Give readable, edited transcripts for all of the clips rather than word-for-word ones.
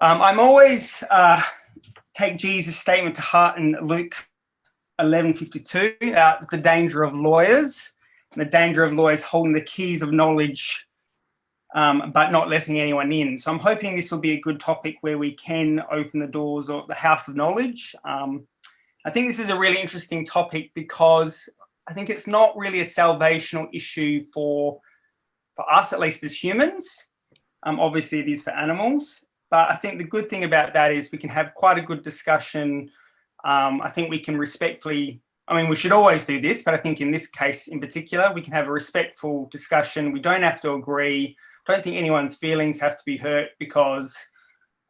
I'm always take Jesus' statement to heart in Luke 11:52 about the danger of lawyers and the danger of lawyers holding the keys of knowledge but not letting anyone in. So I'm hoping this will be a good topic where we can open the doors or the house of knowledge. I think this is a really interesting topic because I think it's not really a salvational issue for us, at least as humans. Obviously, it is for animals. But I think the good thing about that is we can have quite a good discussion. I think we can respectfully, we should always do this, but I think in this case in particular, we can have a respectful discussion. We don't have to agree. I don't think anyone's feelings have to be hurt because,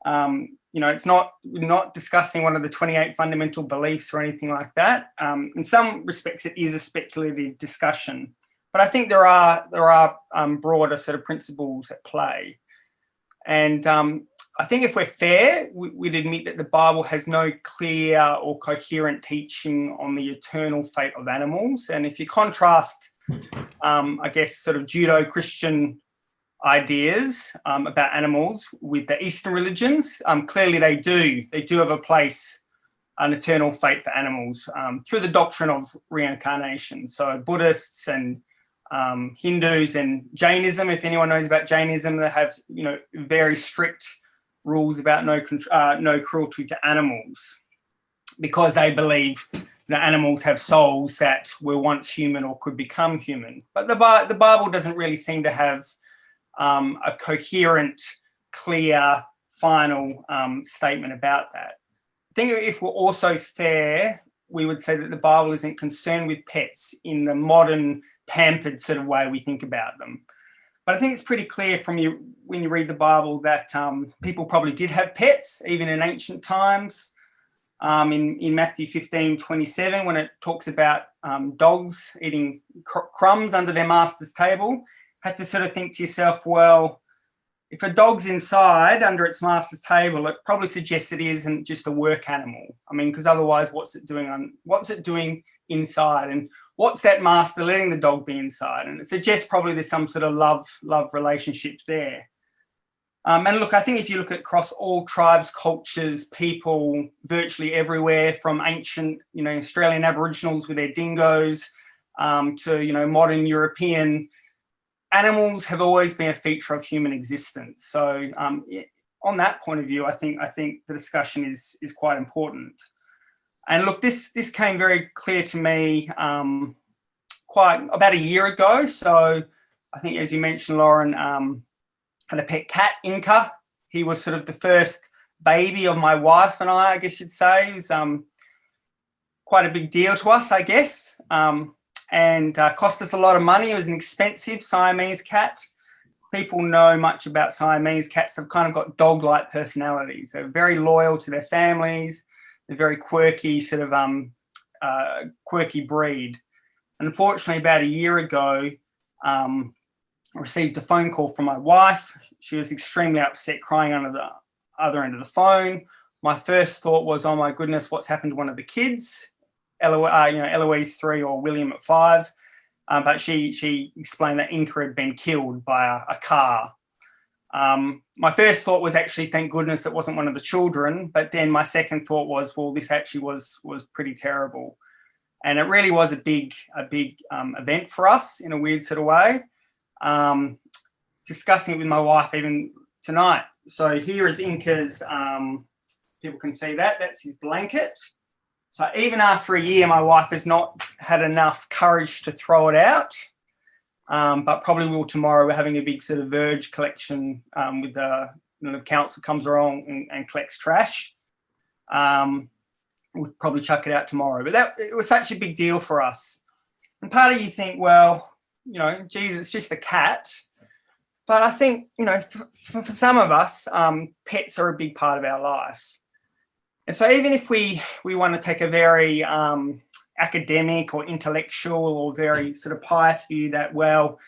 we're not discussing one of the 28 fundamental beliefs or anything like that. In some respects, it is a speculative discussion. But I think there are broader sort of principles at play. And I think if we're fair, we'd admit that the Bible has no clear or coherent teaching on the eternal fate of animals. And if you contrast, sort of Judeo-Christian ideas about animals with the Eastern religions, clearly they do have a place, an eternal fate for animals through the doctrine of reincarnation. So Buddhists and Hindus and Jainism, if anyone knows about Jainism, they have very strict rules about no cruelty to animals because they believe that animals have souls that were once human or could become human. But the Bible doesn't really seem to have a coherent, clear, final statement about that. I think if we're also fair, we would say that the Bible isn't concerned with pets in the modern pampered sort of way we think about them. But I think it's pretty clear when you read the Bible that people probably did have pets, even in ancient times. In Matthew 15:27, when it talks about dogs eating crumbs under their master's table, have to sort of think to yourself, well, if a dog's inside under its master's table, it probably suggests it isn't just a work animal. Because otherwise, what's it doing inside? And what's that master letting the dog be inside? And it suggests probably there's some sort of love relationship there. And look, I think if you look across all tribes, cultures, people, virtually everywhere, from ancient, Australian Aboriginals with their dingoes to, modern European, animals have always been a feature of human existence. So on that point of view, I think the discussion is quite important. And look, this came very clear to me quite about a year ago. So I think, as you mentioned, Lauren, had a pet cat, Inca. He was sort of the first baby of my wife and I guess you'd say. It was quite a big deal to us, I guess. And cost us a lot of money. It was an expensive Siamese cat. People know much about Siamese cats. They've kind of got dog-like personalities. They're very loyal to their families. They're very quirky, sort of quirky breed. Unfortunately, about a year ago, I received a phone call from my wife. She was extremely upset, crying under the other end of the phone. My first thought was, oh my goodness, what's happened to one of the kids? Eloise 3 or William at 5. But she explained that Inca had been killed by a car. My first thought was actually, thank goodness it wasn't one of the children. But then my second thought was, well, this actually was pretty terrible. And it really was a big event for us in a weird sort of way. Discussing it with my wife even tonight. So here is Inca's, people can see that. That's his blanket. So even after a year, my wife has not had enough courage to throw it out, but probably will tomorrow. We're having a big sort of verge collection with the council comes along and collects trash. We'll probably chuck it out tomorrow. But it was such a big deal for us. And part of you think, well, geez, it's just a cat. But I think, for some of us, pets are a big part of our life. And so even if we want to take a very academic or intellectual or very sort of pious view that, well,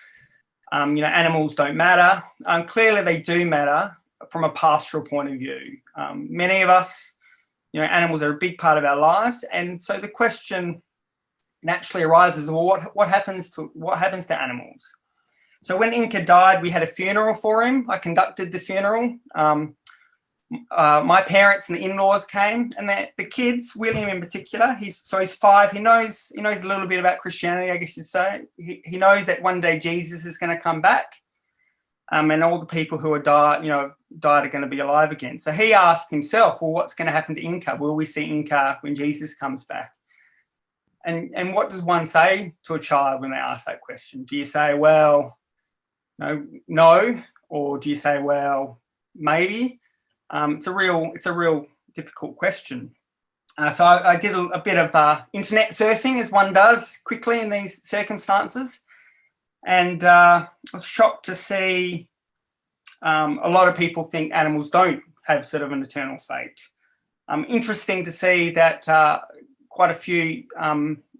animals don't matter, clearly they do matter from a pastoral point of view. Many of us, animals are a big part of our lives. And so the question naturally arises, well, what happens to animals? So when Inca died, we had a funeral for him. I conducted the funeral. My parents and the in-laws came, and the kids, William in particular, he's 5. He knows a little bit about Christianity, I guess you'd say. He knows that one day Jesus is going to come back, and all the people who are died are going to be alive again. So he asked himself, well, what's going to happen to Inca? Will we see Inca when Jesus comes back? And what does one say to a child when they ask that question? Do you say, well, no, or do you say, well, maybe? It's a real difficult question. So I did a bit of internet surfing, as one does quickly in these circumstances, and I was shocked to see a lot of people think animals don't have sort of an eternal fate. Interesting to see that quite a few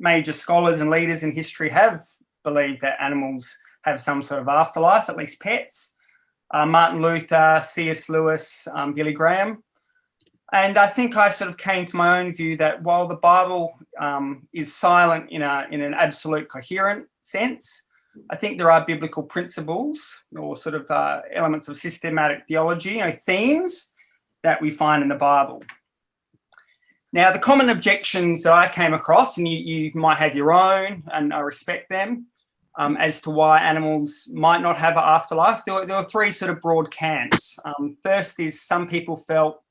major scholars and leaders in history have believed that animals have some sort of afterlife, at least pets. Martin Luther, C.S. Lewis, Billy Graham. And I think I sort of came to my own view that while the Bible is silent in an absolute coherent sense, I think there are biblical principles or sort of elements of systematic theology, themes that we find in the Bible. Now, the common objections that I came across, and you might have your own, and I respect them, as to why animals might not have an afterlife. There were 3 sort of broad camps. First is some people felt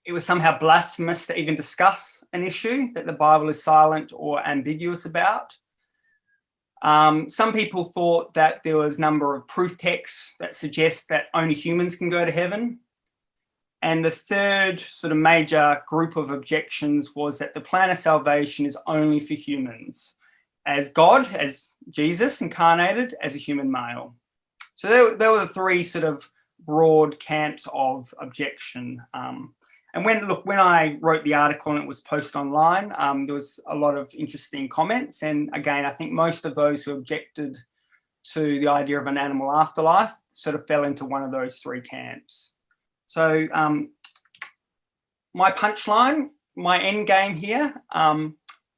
it was somehow blasphemous to even discuss an issue that the Bible is silent or ambiguous about. Some people thought that there was a number of proof texts that suggest that only humans can go to heaven. And the third sort of major group of objections was that the plan of salvation is only for humans, as God, as Jesus incarnated as a human male. So there were the 3 sort of broad camps of objection. And when I wrote the article and it was posted online, there was a lot of interesting comments. And again, I think most of those who objected to the idea of an animal afterlife sort of fell into one of those 3 camps. So my punchline, my end game here, I'm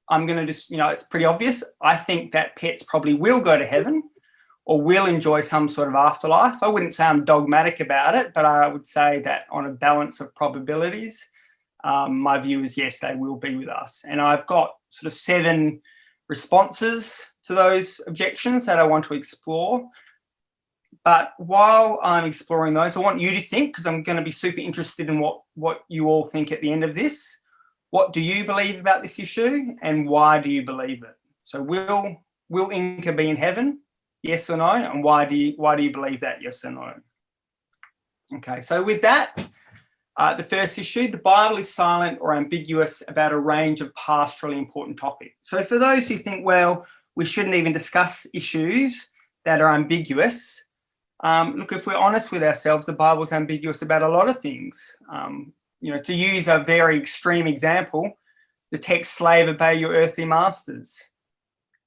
going to just, it's pretty obvious. I think that pets probably will go to heaven or will enjoy some sort of afterlife. I wouldn't say I'm dogmatic about it, but I would say that on a balance of probabilities, my view is yes, they will be with us. And I've got sort of 7 responses to those objections that I want to explore. But while I'm exploring those, I want you to think, because I'm going to be super interested in what you all think at the end of this. What do you believe about this issue, and why do you believe it? So will Inca be in heaven? Yes or no? And why do you believe that? Yes or no? Okay, so with that, the first issue, the Bible is silent or ambiguous about a range of pastorally important topics. So for those who think, well, we shouldn't even discuss issues that are ambiguous, look, if we're honest with ourselves, the Bible's ambiguous about a lot of things. To use a very extreme example, the text, slave, obey your earthly masters.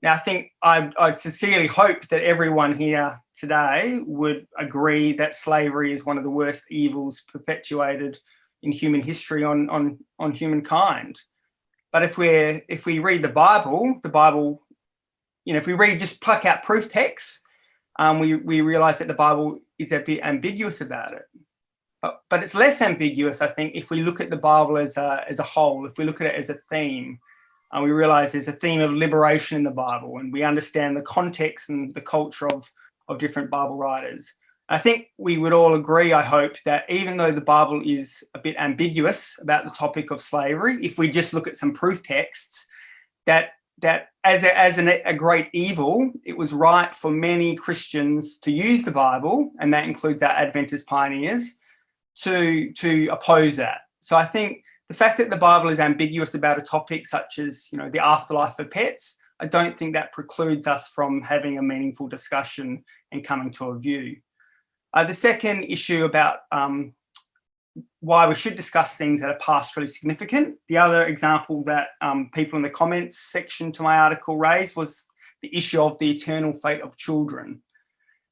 Now, I think I'd sincerely hope that everyone here today would agree that slavery is one of the worst evils perpetuated in human history on humankind. But if we read the Bible, if we just pluck out proof texts, we realize that the Bible is a bit ambiguous about it. But it's less ambiguous, I think, if we look at the Bible as a whole, if we look at it as a theme. We realize there's a theme of liberation in the Bible, and we understand the context and the culture of different Bible writers. I think we would all agree, I hope, that even though the Bible is a bit ambiguous about the topic of slavery, if we just look at some proof texts, that as a great evil, it was right for many Christians to use the Bible, and that includes our Adventist pioneers, to oppose that. So I think the fact that the Bible is ambiguous about a topic such as, the afterlife of pets, I don't think that precludes us from having a meaningful discussion and coming to a view. The second issue about why we should discuss things that are pastorally significant. The other example that people in the comments section to my article raised was the issue of the eternal fate of children.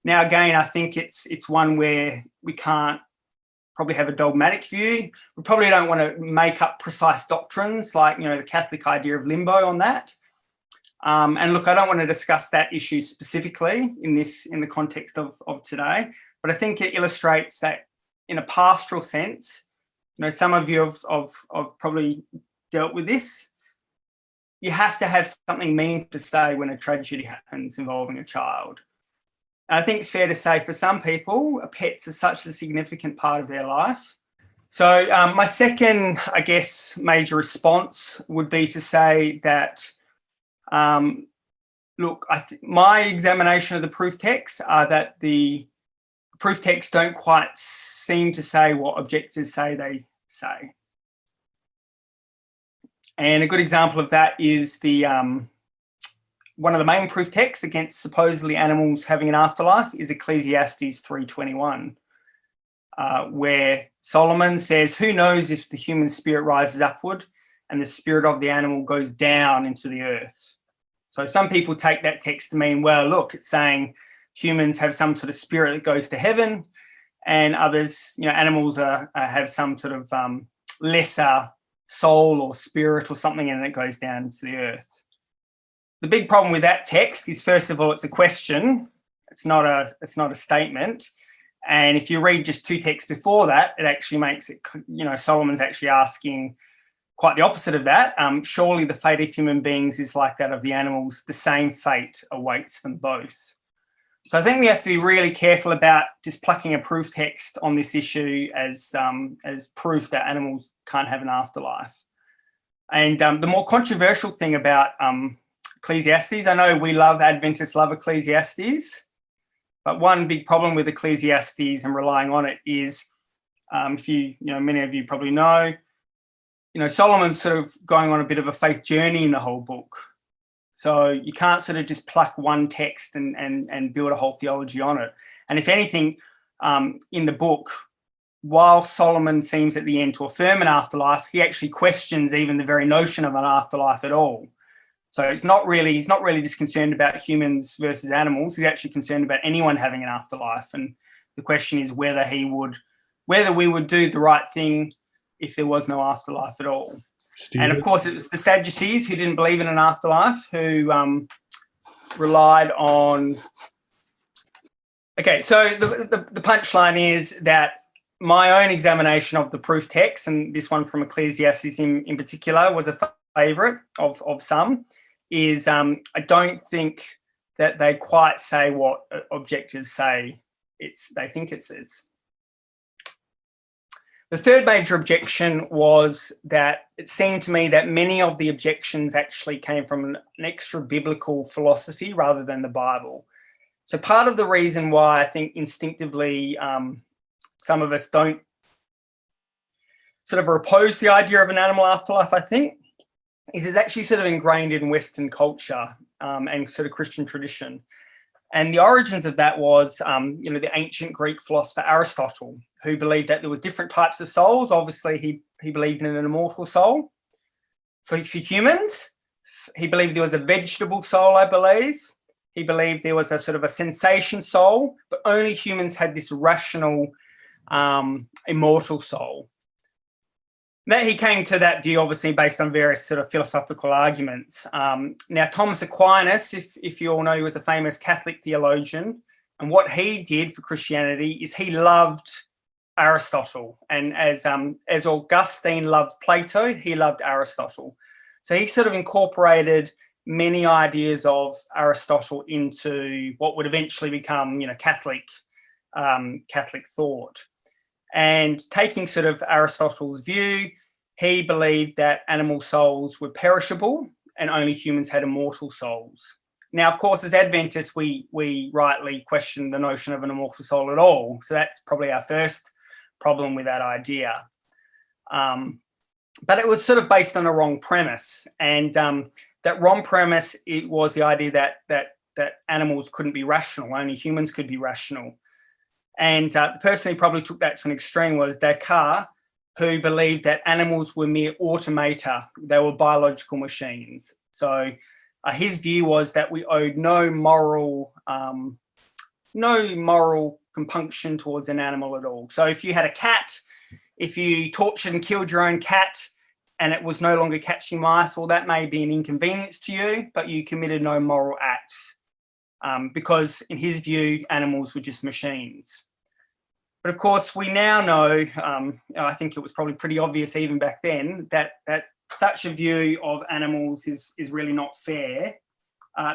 Now, again, I think it's one where we can't probably have a dogmatic view. We probably don't want to make up precise doctrines like, the Catholic idea of limbo on that. And look, I don't want to discuss that issue specifically in the context of today, but I think it illustrates that in a pastoral sense, some of you have probably dealt with this. You have to have something meaningful to say when a tragedy happens involving a child. And I think it's fair to say for some people, pets are such a significant part of their life. So my second, I guess, major response would be to say that, look, my examination of the proof texts are that the proof texts don't quite seem to say what objectors say they say. And a good example of that is the one of the main proof texts against supposedly animals having an afterlife is Ecclesiastes 3:21, where Solomon says, "Who knows if the human spirit rises upward and the spirit of the animal goes down into the earth?" So some people take that text to mean, well, look, it's saying humans have some sort of spirit that goes to heaven, and others, animals have some sort of lesser soul or spirit or something, and it goes down into the earth. The big problem with that text is, first of all, it's a question. It's not a statement. And if you read just 2 texts before that, it actually makes it, Solomon's actually asking quite the opposite of that. Surely the fate of human beings is like that of the animals. The same fate awaits them both. So I think we have to be really careful about just plucking a proof text on this issue as proof that animals can't have an afterlife. And the more controversial thing about Ecclesiastes, I know Adventists love Ecclesiastes, but one big problem with Ecclesiastes and relying on it is, many of you probably know, Solomon's sort of going on a bit of a faith journey in the whole book. So you can't sort of just pluck one text and build a whole theology on it. And if anything, in the book, while Solomon seems at the end to affirm an afterlife, he actually questions even the very notion of an afterlife at all. So he's not really just concerned about humans versus animals. He's actually concerned about anyone having an afterlife. And the question is whether we would do the right thing if there was no afterlife at all. Stephen. And of course, it was the Sadducees who didn't believe in an afterlife, who relied on. Okay, so the punchline is that my own examination of the proof text, and this one from Ecclesiastes in particular, was a favourite of some, is I don't think that they quite say what objectives say. They think it's. The third major objection was that it seemed to me that many of the objections actually came from an extra biblical philosophy rather than the Bible. So part of the reason why I think instinctively some of us don't sort of oppose the idea of an animal afterlife, I think, is it's actually sort of ingrained in Western culture and sort of Christian tradition. And the origins of that was, the ancient Greek philosopher Aristotle, who believed that there was different types of souls. Obviously, he believed in an immortal soul. For humans, he believed there was a vegetable soul, I believe. He believed there was a sort of a sensation soul, but only humans had this rational, immortal soul. That he came to that view, obviously, based on various sort of philosophical arguments. Now, Thomas Aquinas, if you all know, he was a famous Catholic theologian. And what he did for Christianity is he loved Aristotle. And as Augustine loved Plato, he loved Aristotle. So he sort of incorporated many ideas of Aristotle into what would eventually become, Catholic thought. And taking sort of Aristotle's view, he believed that animal souls were perishable and only humans had immortal souls. Now, of course, as Adventists, we rightly question the notion of an immortal soul at all. So that's probably our first problem with that idea. But it was sort of based on a wrong premise. And that wrong premise, it was the idea that animals couldn't be rational, only humans could be rational. And the person who probably took that to an extreme was Descartes, who believed that animals were mere automata. They were biological machines. So his view was that we owed no moral compunction towards an animal at all. So if you had a cat, if you tortured and killed your own cat and it was no longer catching mice, well, that may be an inconvenience to you, but you committed no moral act because in his view, animals were just machines. But of course, we now know, I think it was probably pretty obvious even back then, that such a view of animals is really not fair,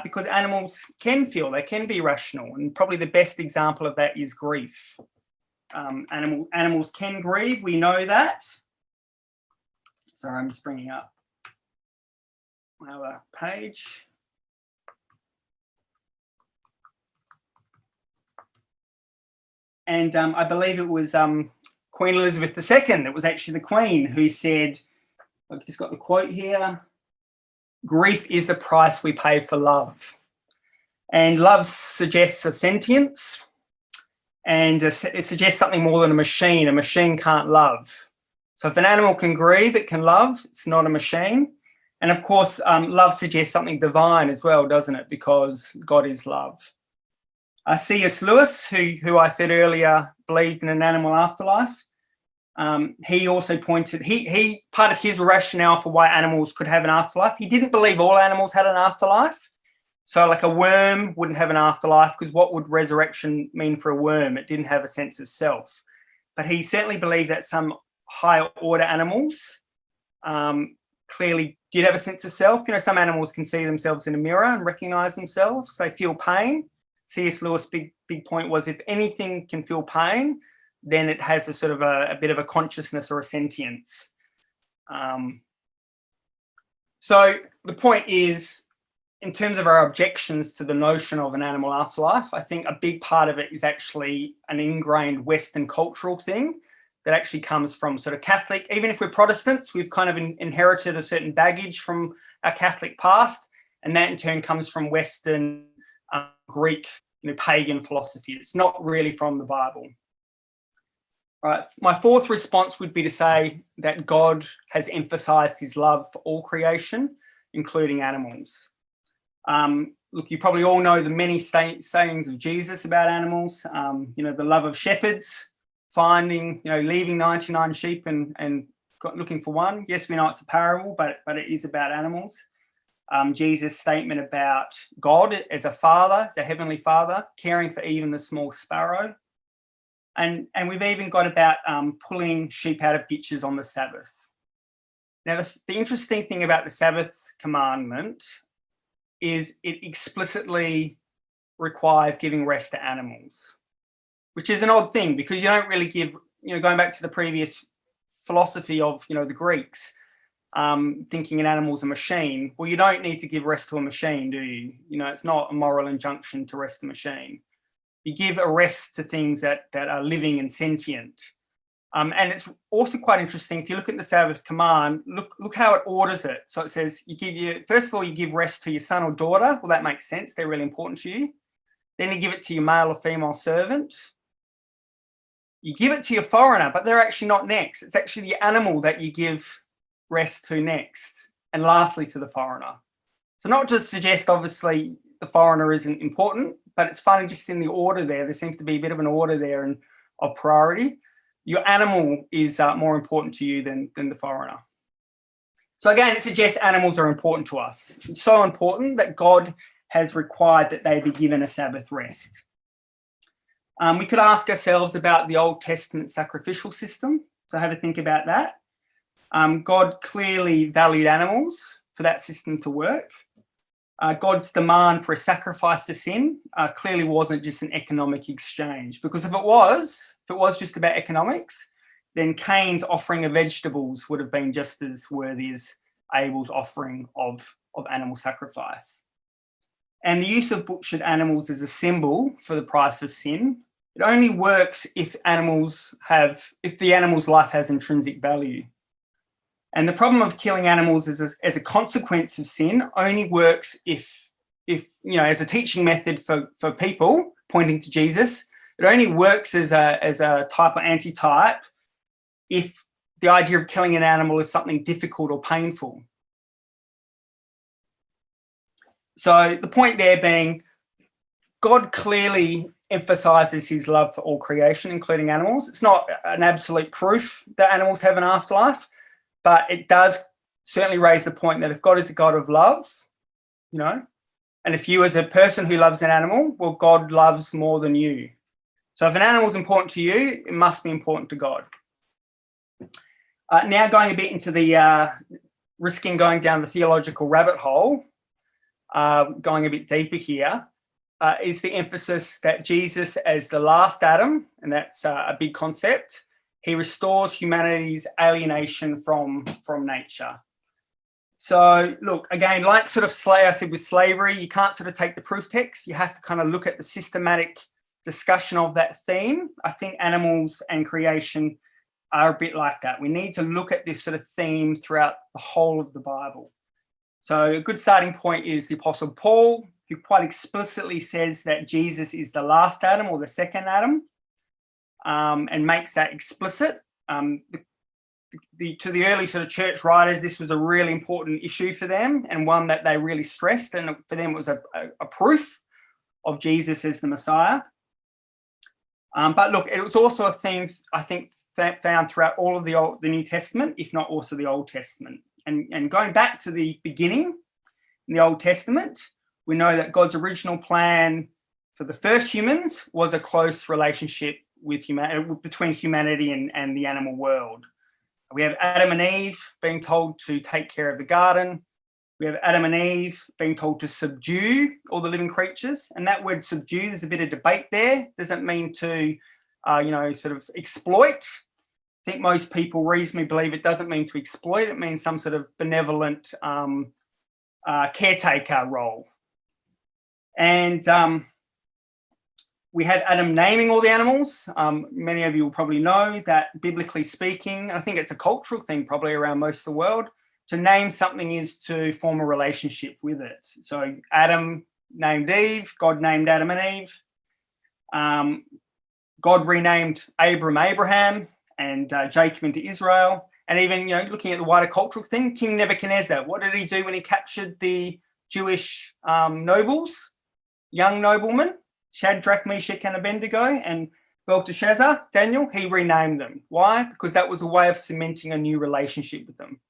because animals can feel, they can be rational, and probably the best example of that is grief. Animals can grieve, we know that. Sorry, I'm just bringing up my other page. And I believe it was Queen Elizabeth II, it was actually the Queen who said, I've just got the quote here, "Grief is the price we pay for love." And love suggests a sentience, and it suggests something more than a machine. A machine can't love. So if an animal can grieve, it can love. It's not a machine. And of course, love suggests something divine as well, doesn't it? Because God is love. C.S. Lewis, who I said earlier believed in an animal afterlife, he also pointed, he part of his rationale for why animals could have an afterlife, he didn't believe all animals had an afterlife. So like a worm wouldn't have an afterlife, because what would resurrection mean for a worm? It didn't have a sense of self. But he certainly believed that some higher order animals clearly did have a sense of self. You know, some animals can see themselves in a mirror and recognize themselves. They feel pain. C.S. Lewis' big point was, if anything can feel pain, then it has a sort of a bit of a consciousness or a sentience. So the point is, in terms of our objections to the notion of an animal afterlife, I think a big part of it is actually an ingrained Western cultural thing that actually comes from sort of Catholic. Even if we're Protestants, we've kind of inherited a certain baggage from our Catholic past, and that in turn comes from Western Greek, pagan philosophy. It's not really from the Bible. All right. My fourth response would be to say that God has emphasized his love for all creation, including animals. Look, you probably all know the many sayings of Jesus about animals. The love of shepherds, finding, leaving 99 sheep and looking for one. Yes, we know it's a parable, but it is about animals. Jesus' statement about God as a father, as a heavenly father, caring for even the small sparrow. And we've even got about pulling sheep out of ditches on the Sabbath. Now, the interesting thing about the Sabbath commandment is it explicitly requires giving rest to animals, which is an odd thing, because you don't really give, going back to the previous philosophy of, the Greeks, thinking an animal's a machine. Well, you don't need to give rest to a machine, do you? It's not a moral injunction to rest the machine. You give a rest to things that are living and sentient. And it's also quite interesting, if you look at the Sabbath command, look how it orders it. So it says, first of all, you give rest to your son or daughter. Well, that makes sense. They're really important to you. Then you give it to your male or female servant. You give it to your foreigner, but they're actually not next. It's actually the animal that you give rest to next. And lastly, to the foreigner. So not to suggest, obviously, the foreigner isn't important, but it's funny just in the order there. There seems to be a bit of an order there and of priority. Your animal is more important to you than the foreigner. So again, it suggests animals are important to us. It's so important that God has required that they be given a Sabbath rest. We could ask ourselves about the Old Testament sacrificial system. So have a think about that. God clearly valued animals for that system to work. God's demand for a sacrifice for sin clearly wasn't just an economic exchange, because if it was just about economics, then Cain's offering of vegetables would have been just as worthy as Abel's offering of animal sacrifice. And the use of butchered animals as a symbol for the price of sin, it only works if the animal's life has intrinsic value. And the problem of killing animals as a consequence of sin only works if as a teaching method for people pointing to Jesus, it only works as a type or antitype if the idea of killing an animal is something difficult or painful. So the point there being, God clearly emphasizes his love for all creation, including animals. It's not an absolute proof that animals have an afterlife, but it does certainly raise the point that if God is a God of love, and if you as a person who loves an animal, well, God loves more than you. So if an animal is important to you, it must be important to God. Now going a bit into the risking going down the theological rabbit hole, going a bit deeper here, is the emphasis that Jesus as the last Adam, and that's a big concept, he restores humanity's alienation from nature. So look, again, like sort of I said with slavery, you can't sort of take the proof text. You have to kind of look at the systematic discussion of that theme. I think animals and creation are a bit like that. We need to look at this sort of theme throughout the whole of the Bible. So a good starting point is the Apostle Paul, who quite explicitly says that Jesus is the last Adam or the second Adam, and makes that explicit. To the early sort of church writers, this was a really important issue for them, and one that they really stressed, and for them it was a proof of Jesus as the Messiah. But look, it was also a theme, I think, found throughout all of the New Testament, if not also the Old Testament. And going back to the beginning in the Old Testament, we know that God's original plan for the first humans was a close relationship with between humanity and the animal world. We have Adam and Eve being told to take care of the garden. We have Adam and Eve being told to subdue all the living creatures. And that word subdue, there's a bit of debate there. Doesn't mean to, sort of exploit. I think most people reasonably believe it doesn't mean to exploit. It means some sort of benevolent caretaker role. And we had Adam naming all the animals. Many of you will probably know that, biblically speaking, I think it's a cultural thing probably around most of the world, to name something is to form a relationship with it. So Adam named Eve, God named Adam and Eve. God renamed Abram Abraham, and Jacob into Israel. And even, looking at the wider cultural thing, King Nebuchadnezzar, what did he do when he captured the Jewish nobles, young noblemen, Shadrach, Meshach, and Abednego, and Belteshazzar, Daniel? He renamed them. Why? Because that was a way of cementing a new relationship with them.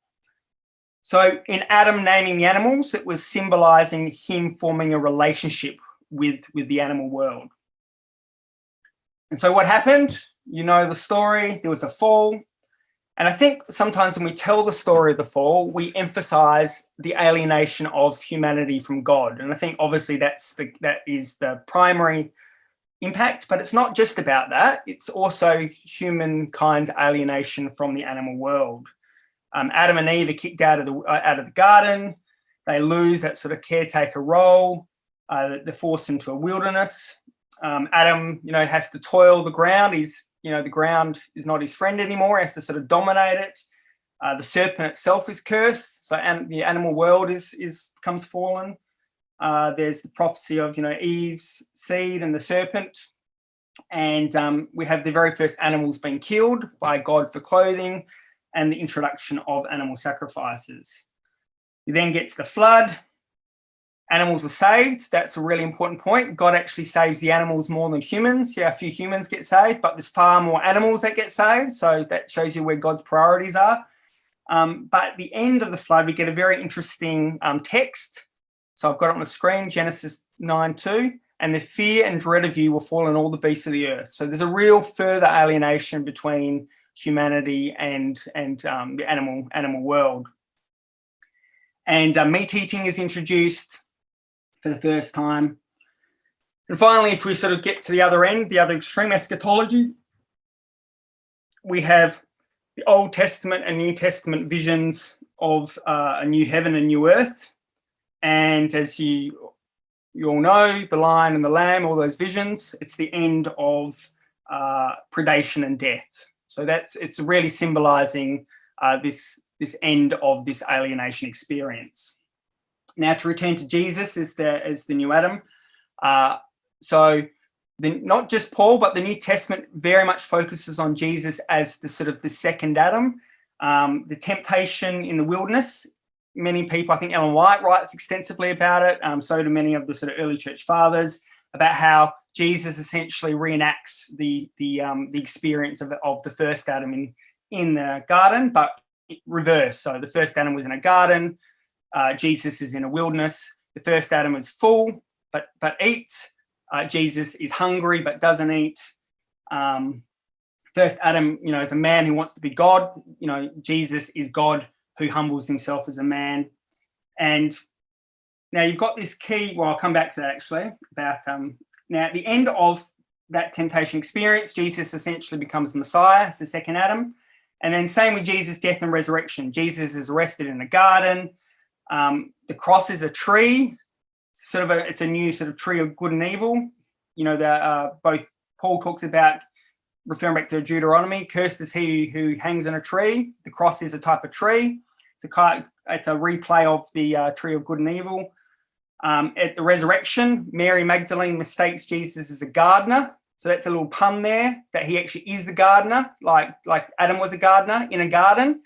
So in Adam naming the animals, it was symbolizing him forming a relationship with the animal world. And so what happened? You know the story. There was a fall. And I think sometimes when we tell the story of the fall, we emphasize the alienation of humanity from God. And I think obviously that is the primary impact, but it's not just about that. It's also humankind's alienation from the animal world. Adam and Eve are kicked out of the garden. They lose that sort of caretaker role. They're forced into a wilderness. Adam, has to toil the ground. The ground is not his friend anymore. He has to sort of dominate it. The serpent itself is cursed. So the animal world becomes fallen. There's the prophecy of, Eve's seed and the serpent. And we have the very first animals being killed by God for clothing, and the introduction of animal sacrifices. You then get to the flood. Animals are saved. That's a really important point. God actually saves the animals more than humans. Yeah, a few humans get saved, but there's far more animals that get saved. So that shows you where God's priorities are. But at the end of the flood, we get a very interesting text. So I've got it on the screen, Genesis 9:2. And the fear and dread of you will fall on all the beasts of the earth. So there's a real further alienation between humanity and the animal world. And meat eating is introduced for the first time. And finally, if we sort of get to the other end, the other extreme, eschatology, we have the Old Testament and New Testament visions of a new heaven and new earth. And as you all know, the lion and the lamb, all those visions, it's the end of predation and death. So it's really symbolizing this end of this alienation experience. Now, to return to Jesus as the new Adam. Not just Paul, but the New Testament very much focuses on Jesus as the sort of the second Adam. The temptation in the wilderness. Many people, I think Ellen White writes extensively about it. So do many of the sort of early church fathers, about how Jesus essentially reenacts the experience of the first Adam in the garden, but reverse. So the first Adam was in a garden. Jesus is in a wilderness. The first Adam is full, but eats. Jesus is hungry, but doesn't eat. First Adam, is a man who wants to be God. Jesus is God who humbles himself as a man. And now you've got this key, well, I'll come back to that actually, about now at the end of that temptation experience, Jesus essentially becomes the Messiah. It's the second Adam. And then same with Jesus' death and resurrection. Jesus is arrested in a garden. The cross is a tree, it's a new sort of tree of good and evil. Both Paul talks about, referring back to Deuteronomy, cursed is he who hangs on a tree. The cross is a type of tree. It's a replay of the tree of good and evil. At the resurrection, Mary Magdalene mistakes Jesus as a gardener. So that's a little pun there, that he actually is the gardener, like Adam was a gardener in a garden.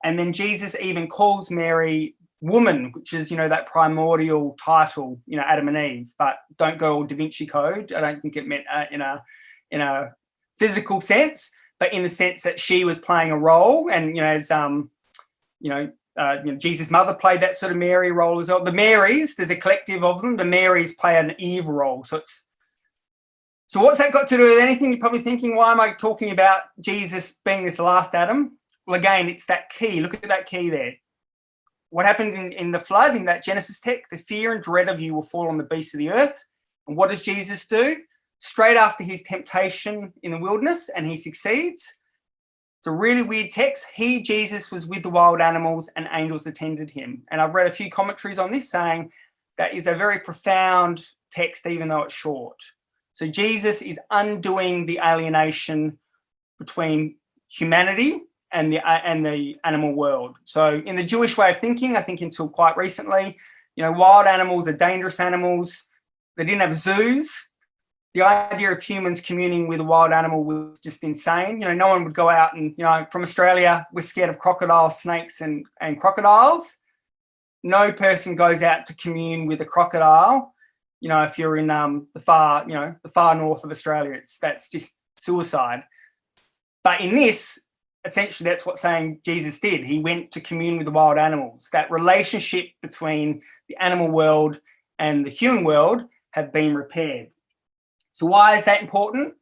And then Jesus even calls Mary woman, which is, that primordial title, Adam and Eve. But don't go all Da Vinci Code. I don't think it meant in a physical sense, but in the sense that she was playing a role. And, as Jesus' mother played that sort of Mary role as well. The Marys, there's a collective of them. The Marys play an Eve role. So what's that got to do with anything? You're probably thinking, why am I talking about Jesus being this last Adam? Well, again, it's that key. Look at that key there. What happened in the flood, in that Genesis text? The fear and dread of you will fall on the beasts of the earth. And what does Jesus do? Straight after his temptation in the wilderness, and he succeeds. It's a really weird text. Jesus, was with the wild animals and angels attended him. And I've read a few commentaries on this saying that is a very profound text, even though it's short. So Jesus is undoing the alienation between humanity and the animal world. So in the Jewish way of thinking, I think until quite recently, wild animals are dangerous animals. They didn't have zoos. The idea of humans communing with a wild animal was just insane. No one would go out and, from Australia, we're scared of crocodiles, snakes and crocodiles. No person goes out to commune with a crocodile. If you're in the far north of Australia, that's just suicide. But in this, essentially, that's what saying Jesus did. He went to commune with the wild animals. That relationship between the animal world and the human world have been repaired. So why is that important?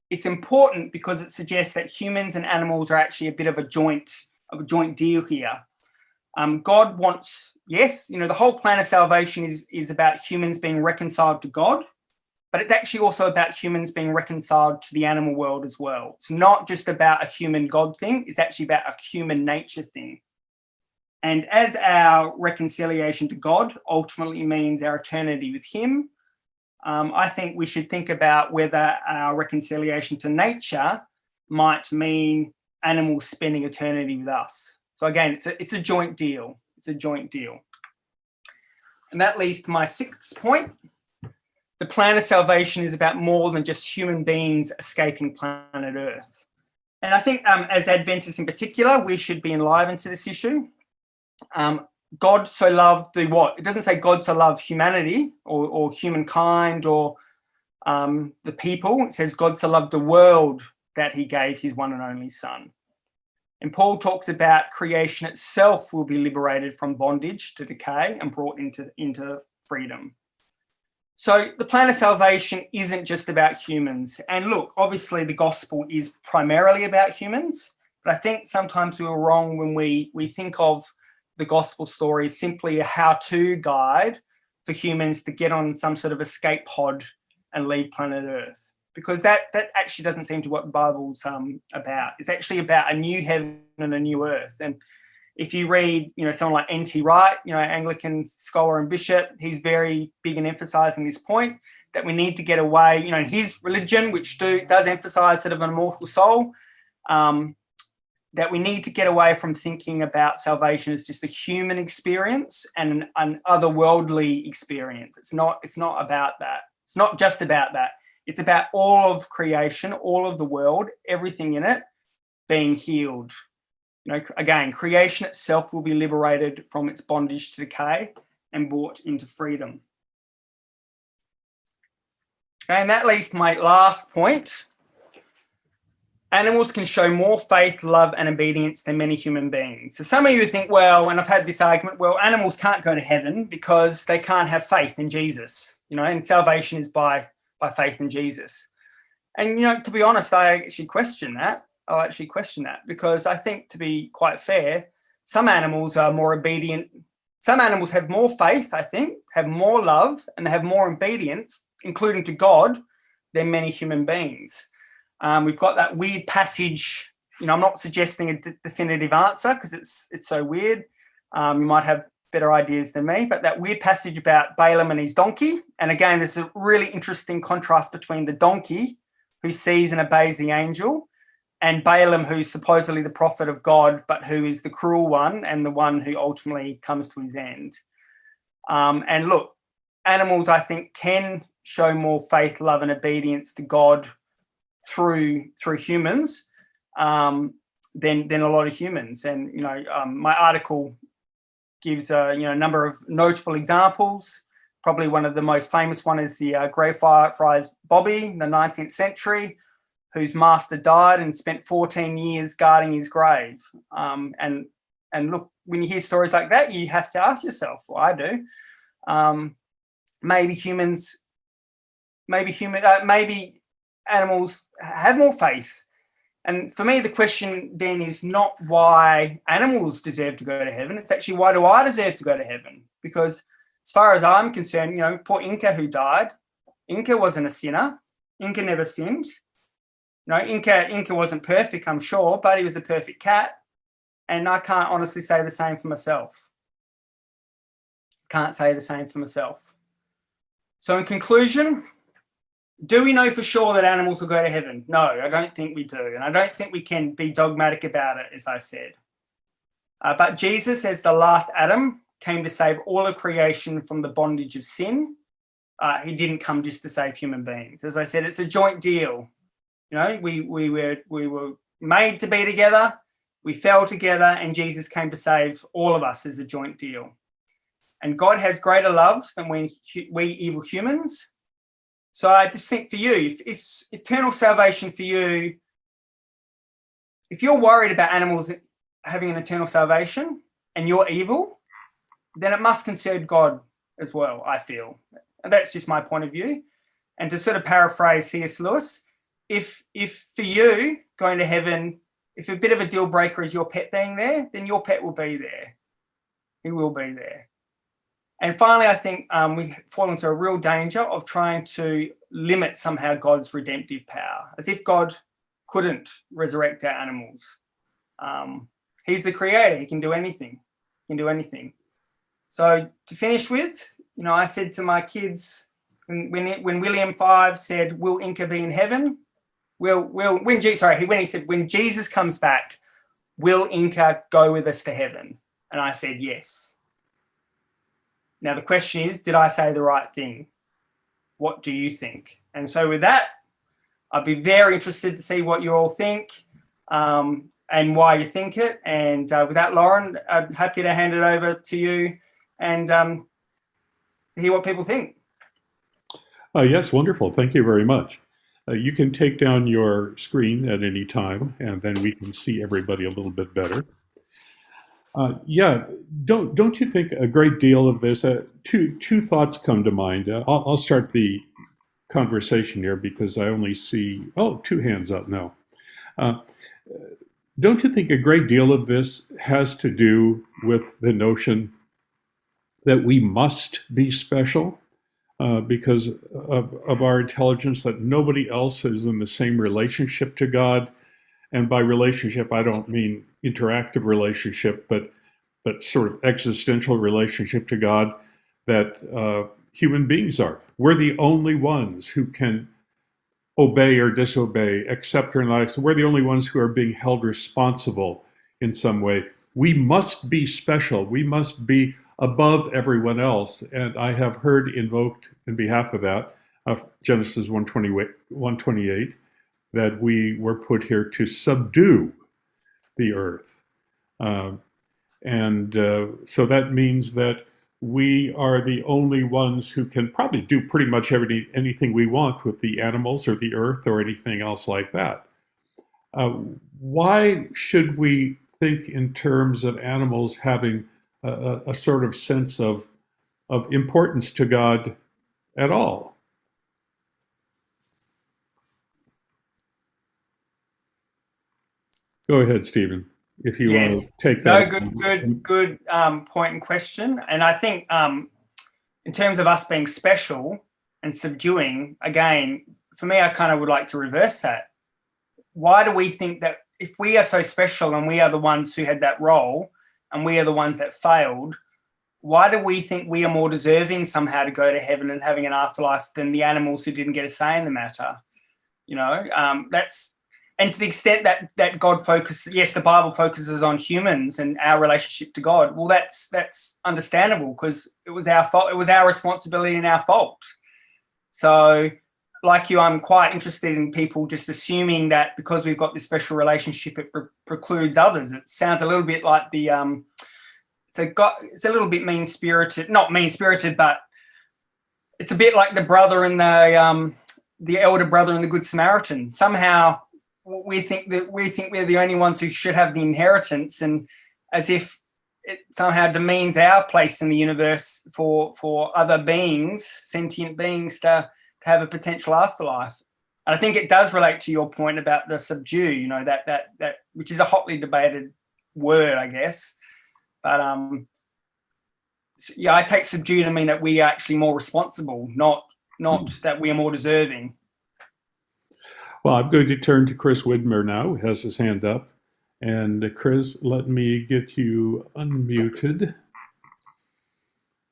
It's important because it suggests that humans and animals are actually a bit of a joint deal here. God wants, the whole plan of salvation is about humans being reconciled to God, but it's actually also about humans being reconciled to the animal world as well. It's not just about a human God thing, it's actually about a human nature thing. And as our reconciliation to God ultimately means our eternity with him, I think we should think about whether our reconciliation to nature might mean animals spending eternity with us. So again, it's a joint deal. It's a joint deal. And that leads to my sixth point. The plan of salvation is about more than just human beings escaping planet Earth. And I think as Adventists in particular, we should be enlivened to this issue. God so loved it doesn't say God so loved humanity or humankind or the people. It says God so loved the world that he gave his one and only son. And Paul talks about creation itself will be liberated from bondage to decay and brought into freedom. So the plan of salvation isn't just about humans. And look, obviously the gospel is primarily about humans, but I think sometimes we were wrong when we think of the gospel story as simply a how-to guide for humans to get on some sort of escape pod and leave planet Earth. Because that actually doesn't seem to be what the Bible's about. It's actually about a new heaven and a new earth. And if you read, someone like N.T. Wright, Anglican scholar and bishop, he's very big in emphasising this point that we need to get away, in his religion, which does emphasise sort of an immortal soul, that we need to get away from thinking about salvation as just a human experience and an otherworldly experience. It's not about that. It's not just about that. It's about all of creation, all of the world, everything in it being healed. Again, creation itself will be liberated from its bondage to decay and brought into freedom. Okay, and that leads to my last point. Animals can show more faith, love, and obedience than many human beings. So some of you think, and I've had this argument, animals can't go to heaven because they can't have faith in Jesus, and salvation is by faith in Jesus. And, to be honest, I actually question that. Because I think, to be quite fair, some animals are more obedient. Some animals have more faith, I think, have more love, and they have more obedience, including to God, than many human beings. We've got that weird passage. I'm not suggesting a definitive answer because it's so weird. You might have better ideas than me, but that weird passage about Balaam and his donkey. And again, there's a really interesting contrast between the donkey who sees and obeys the angel, and Balaam, who's supposedly the prophet of God, but who is the cruel one and the one who ultimately comes to his end. And look, animals, I think, can show more faith, love, and obedience to God through humans than a lot of humans. And my article gives a number of notable examples. Probably one of the most famous one is the Greyfriars Bobby in the 19th century, whose master died and spent 14 years guarding his grave. And look, when you hear stories like that, you have to ask yourself, well, I do, maybe animals have more faith. And for me, the question then is not why animals deserve to go to heaven. It's actually, why do I deserve to go to heaven? Because as far as I'm concerned, poor Inca who died, Inca wasn't a sinner. Inca never sinned. Inca wasn't perfect, I'm sure, but he was a perfect cat. And I can't honestly say the same for myself. So in conclusion, do we know for sure that animals will go to heaven? No, I don't think we do. And I don't think we can be dogmatic about it, as I said. But Jesus, as the last Adam, came to save all of creation from the bondage of sin. He didn't come just to save human beings. As I said, it's a joint deal. We were made to be together. We fell together, and Jesus came to save all of us as a joint deal. And God has greater love than we evil humans. So I just think for you, if eternal salvation for you, if you're worried about animals having an eternal salvation and you're evil, then it must concern God as well, I feel. And that's just my point of view. And to sort of paraphrase C.S. Lewis, if for you going to heaven, if a bit of a deal breaker is your pet being there, then your pet will be there. He will be there. And finally, I think we fall into a real danger of trying to limit somehow God's redemptive power, as if God couldn't resurrect our animals. He's the creator. He can do anything. So to finish with, I said to my kids, when William V said, "Will Inca be in heaven?" When he said, "When Jesus comes back, will Inca go with us to heaven?" And I said, yes. Now, the question is, did I say the right thing? What do you think? And so with that, I'd be very interested to see what you all think and why you think it. And with that, Lauren, I'm happy to hand it over to you and hear what people think. Yes, wonderful. Thank you very much. You can take down your screen at any time, and then we can see everybody a little bit better. Don't you think a great deal of this? Two thoughts come to mind. I'll start the conversation here because I only see two hands up now. Don't you think a great deal of this has to do with the notion that we must be special because of our intelligence, that nobody else is in the same relationship to God? And by relationship, I don't mean interactive relationship, but sort of existential relationship to God that human beings are. We're the only ones who can obey or disobey, accept or not accept. We're the only ones who are being held responsible in some way. We must be special. We must be above everyone else. And I have heard invoked in behalf of that, Genesis 1:28, that we were put here to subdue the earth. So that means that we are the only ones who can probably do pretty much anything we want with the animals or the earth or anything else like that. Why should we think in terms of animals having a sort of sense of importance to God at all? Go ahead, Stephen, if you want to Yes. take No, that. good point and question. And I think in terms of us being special and subduing, again, for me, I kind of would like to reverse that. Why do we think that if we are so special and we are the ones who had that role and we are the ones that failed, why do we think we are more deserving somehow to go to heaven and having an afterlife than the animals who didn't get a say in the matter? You know, and to the extent that God focuses, yes, the Bible focuses on humans and our relationship to God. Well, that's understandable because it was our fault. It was our responsibility and our fault. So, like you, I'm quite interested in people just assuming that because we've got this special relationship, it precludes others. It sounds a little bit like it's a little bit mean-spirited, not mean-spirited, but it's a bit like the brother and the elder brother and the Good Samaritan. Somehow we think we're the only ones who should have the inheritance, and as if it somehow demeans our place in the universe for other beings, sentient beings, to have a potential afterlife. And I think it does relate to your point about the subdue, you know, that which is a hotly debated word, I guess. But so, yeah, I take subdue to mean that we are actually more responsible, not that we are more deserving. Well, I'm going to turn to Chris Widmer now, who has his hand up. And Chris, let me get you unmuted.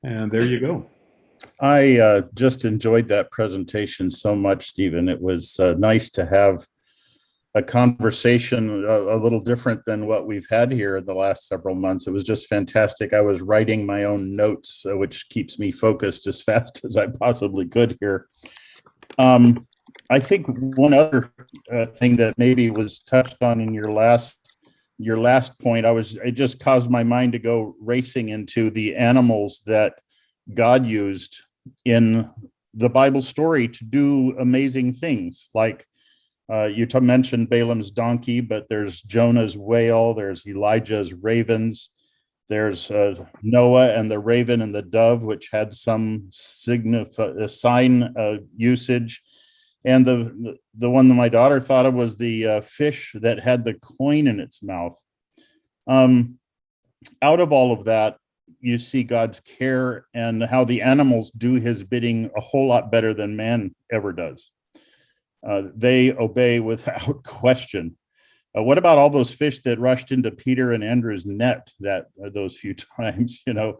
And there you go. I just enjoyed that presentation so much, Stephen. It was nice to have a conversation a little different than what we've had here in the last several months. It was just fantastic. I was writing my own notes, which keeps me focused as fast as I possibly could here. I think one other thing that maybe was touched on in your last point, it just caused my mind to go racing into the animals that God used in the Bible story to do amazing things. Like you mentioned Balaam's donkey, but there's Jonah's whale, there's Elijah's ravens, there's Noah and the raven and the dove, which had some sign usage. And the one that my daughter thought of was the fish that had the coin in its mouth. Out of all of that, you see God's care and how the animals do his bidding a whole lot better than man ever does. They obey without question. What about all those fish that rushed into Peter and Andrew's net those few times? You know,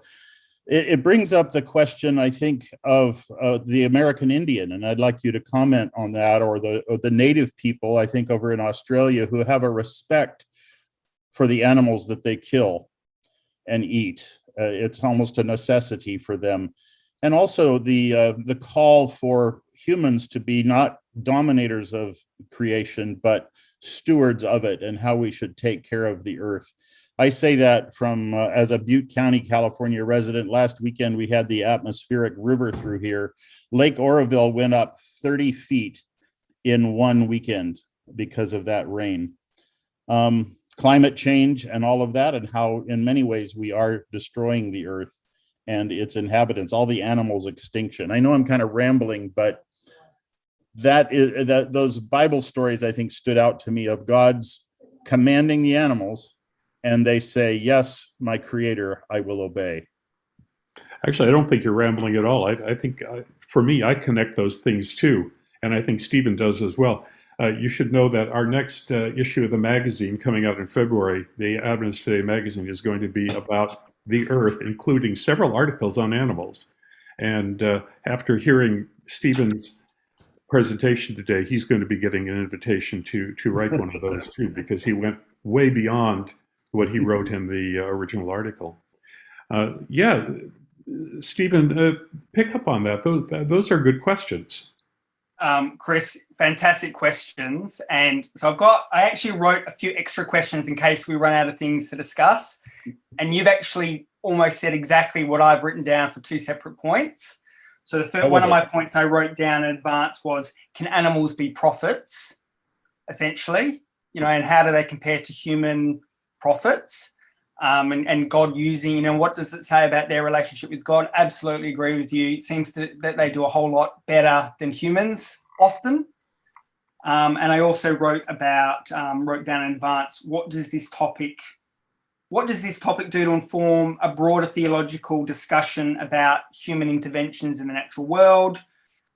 it brings up the question, I think, of the American Indian, and I'd like you to comment on that, or the native people, I think, over in Australia, who have a respect for the animals that they kill and eat. It's almost a necessity for them. And also the call for humans to be not dominators of creation, but stewards of it, and how we should take care of the earth. I say that from as a Butte County, California resident. Last weekend, we had the atmospheric river through here. Lake Oroville went up 30 feet in one weekend because of that rain. Climate change and all of that, and how in many ways we are destroying the earth and its inhabitants, all the animals' extinction. I know I'm kind of rambling, but those Bible stories, I think, stood out to me, of God's commanding the animals, and they say, yes, my creator, I will obey. Actually, I don't think you're rambling at all. I think, for me, I connect those things too, and I think Stephen does as well. You should know that our next issue of the magazine, coming out in February, the Adventist Today magazine, is going to be about the earth, including several articles on animals. And after hearing Stephen's presentation today, he's going to be getting an invitation to write one of those too, because he went way beyond what he wrote in the original article. Yeah, Stephen, pick up on that. Those are good questions. Chris, fantastic questions. And so I actually wrote a few extra questions in case we run out of things to discuss. And you've actually almost said exactly what I've written down for two separate points. So the first one of my points I wrote down in advance was, can animals be prophets, essentially? You know, and how do they compare to human prophets? And God using, you know, what does it say about their relationship with God? Absolutely agree with you. It seems that they do a whole lot better than humans often. And I also wrote down in advance, what does this topic do to inform a broader theological discussion about human interventions in the natural world,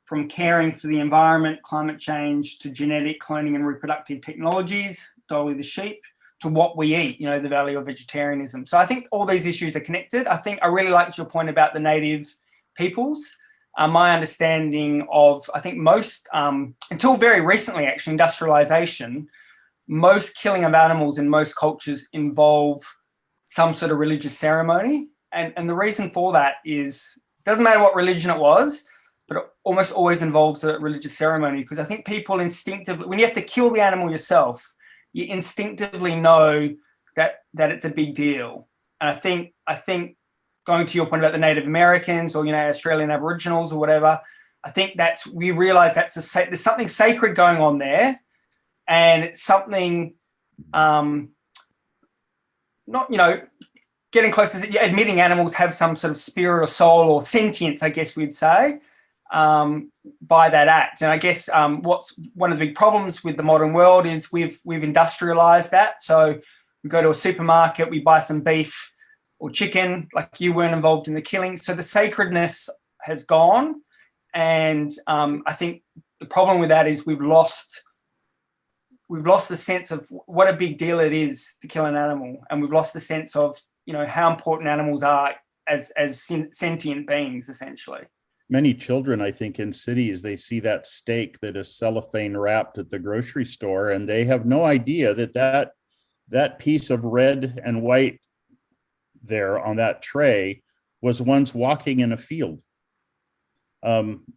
from caring for the environment, climate change, to genetic cloning and reproductive technologies, Dolly the sheep, to what we eat, the value of vegetarianism. So I think all these issues are connected. I really liked your point about the native peoples. My understanding of, I think most, until very recently actually, industrialization, most killing of animals in most cultures involve some sort of religious ceremony. And the reason for that is, it doesn't matter what religion it was, but it almost always involves a religious ceremony, because I think people instinctively, when you have to kill the animal yourself, you instinctively know that it's a big deal. And I think going to your point about the Native Americans or, Australian Aboriginals or whatever, I think we realize there's something sacred going on there, and it's something, not, getting close to admitting animals have some sort of spirit or soul or sentience, I guess we'd say, by that act. And I guess what's one of the big problems with the modern world is we've industrialized that. So we go to a supermarket, we buy some beef or chicken, like you weren't involved in the killing. So the sacredness has gone. And I think the problem with that is we've lost the sense of what a big deal it is to kill an animal. And we've lost the sense of, how important animals are as sentient beings, essentially. Many children, I think, in cities, they see that steak that is cellophane wrapped at the grocery store, and they have no idea that piece of red and white there on that tray was once walking in a field.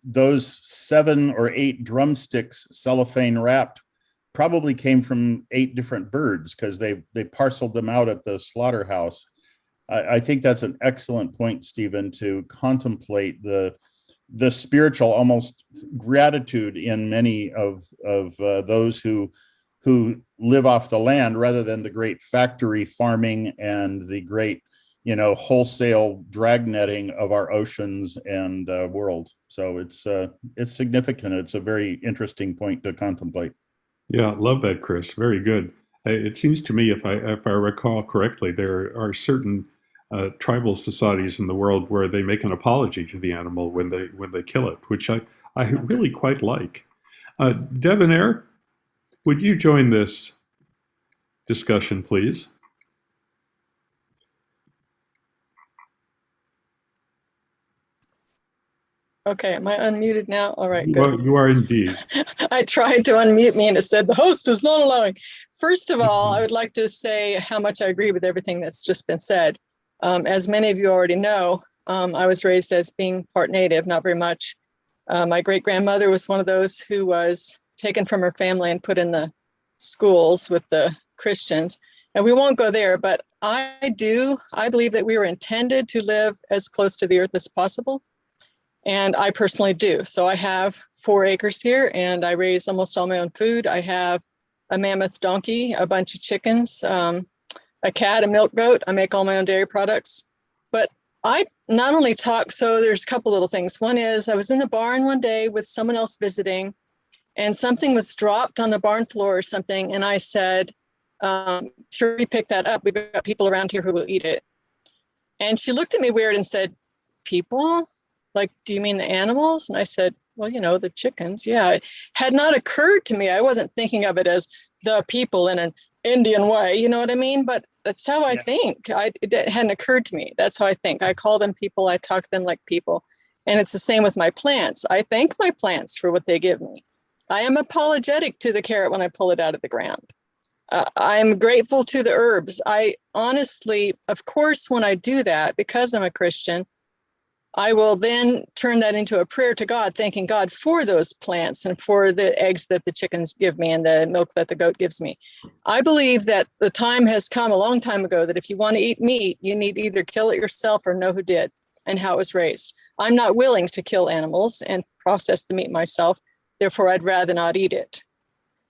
Those 7 or 8 drumsticks cellophane wrapped probably came from 8 different birds, because they parceled them out at the slaughterhouse. I think that's an excellent point, Stephen, to contemplate the spiritual almost gratitude in many of those who live off the land, rather than the great factory farming and the great, wholesale dragnetting of our oceans and world. So it's significant. It's a very interesting point to contemplate. Yeah, love that, Chris. Very good. It seems to me, if I recall correctly, there are certain tribal societies in the world where they make an apology to the animal when they kill it, which I really quite like. Debonair, would you join this discussion, please? Okay, am I unmuted now? All right, good. You are indeed. I tried to unmute me and it said the host is not allowing. First of all, I would like to say how much I agree with everything that's just been said. As many of you already know, I was raised as being part Native, not very much. My great-grandmother was one of those who was taken from her family and put in the schools with the Christians. And we won't go there, but I believe that we were intended to live as close to the earth as possible. And I personally do. So I have 4 acres here, and I raise almost all my own food. I have a mammoth donkey, a bunch of chickens, a cat, a milk goat. I make all my own dairy products. But I not only talk, so there's a couple little things. One is I was in the barn one day with someone else visiting, and something was dropped on the barn floor or something. And I said, sure, we pick that up. We've got people around here who will eat it. And she looked at me weird and said, people? Like, do you mean the animals? And I said, well, the chickens. Yeah, it had not occurred to me. I wasn't thinking of it as the people in an Indian way, you know what I mean? But that's how I think. It hadn't occurred to me. That's how I think. I call them people. I talk to them like people. And it's the same with my plants. I thank my plants for what they give me. I am apologetic to the carrot when I pull it out of the ground. I'm grateful to the herbs. I honestly, of course, when I do that, because I'm a Christian, I will then turn that into a prayer to God, thanking God for those plants and for the eggs that the chickens give me and the milk that the goat gives me. I believe that the time has come a long time ago that if you want to eat meat, you need to either kill it yourself or know who did and how it was raised. I'm not willing to kill animals and process the meat myself. Therefore, I'd rather not eat it.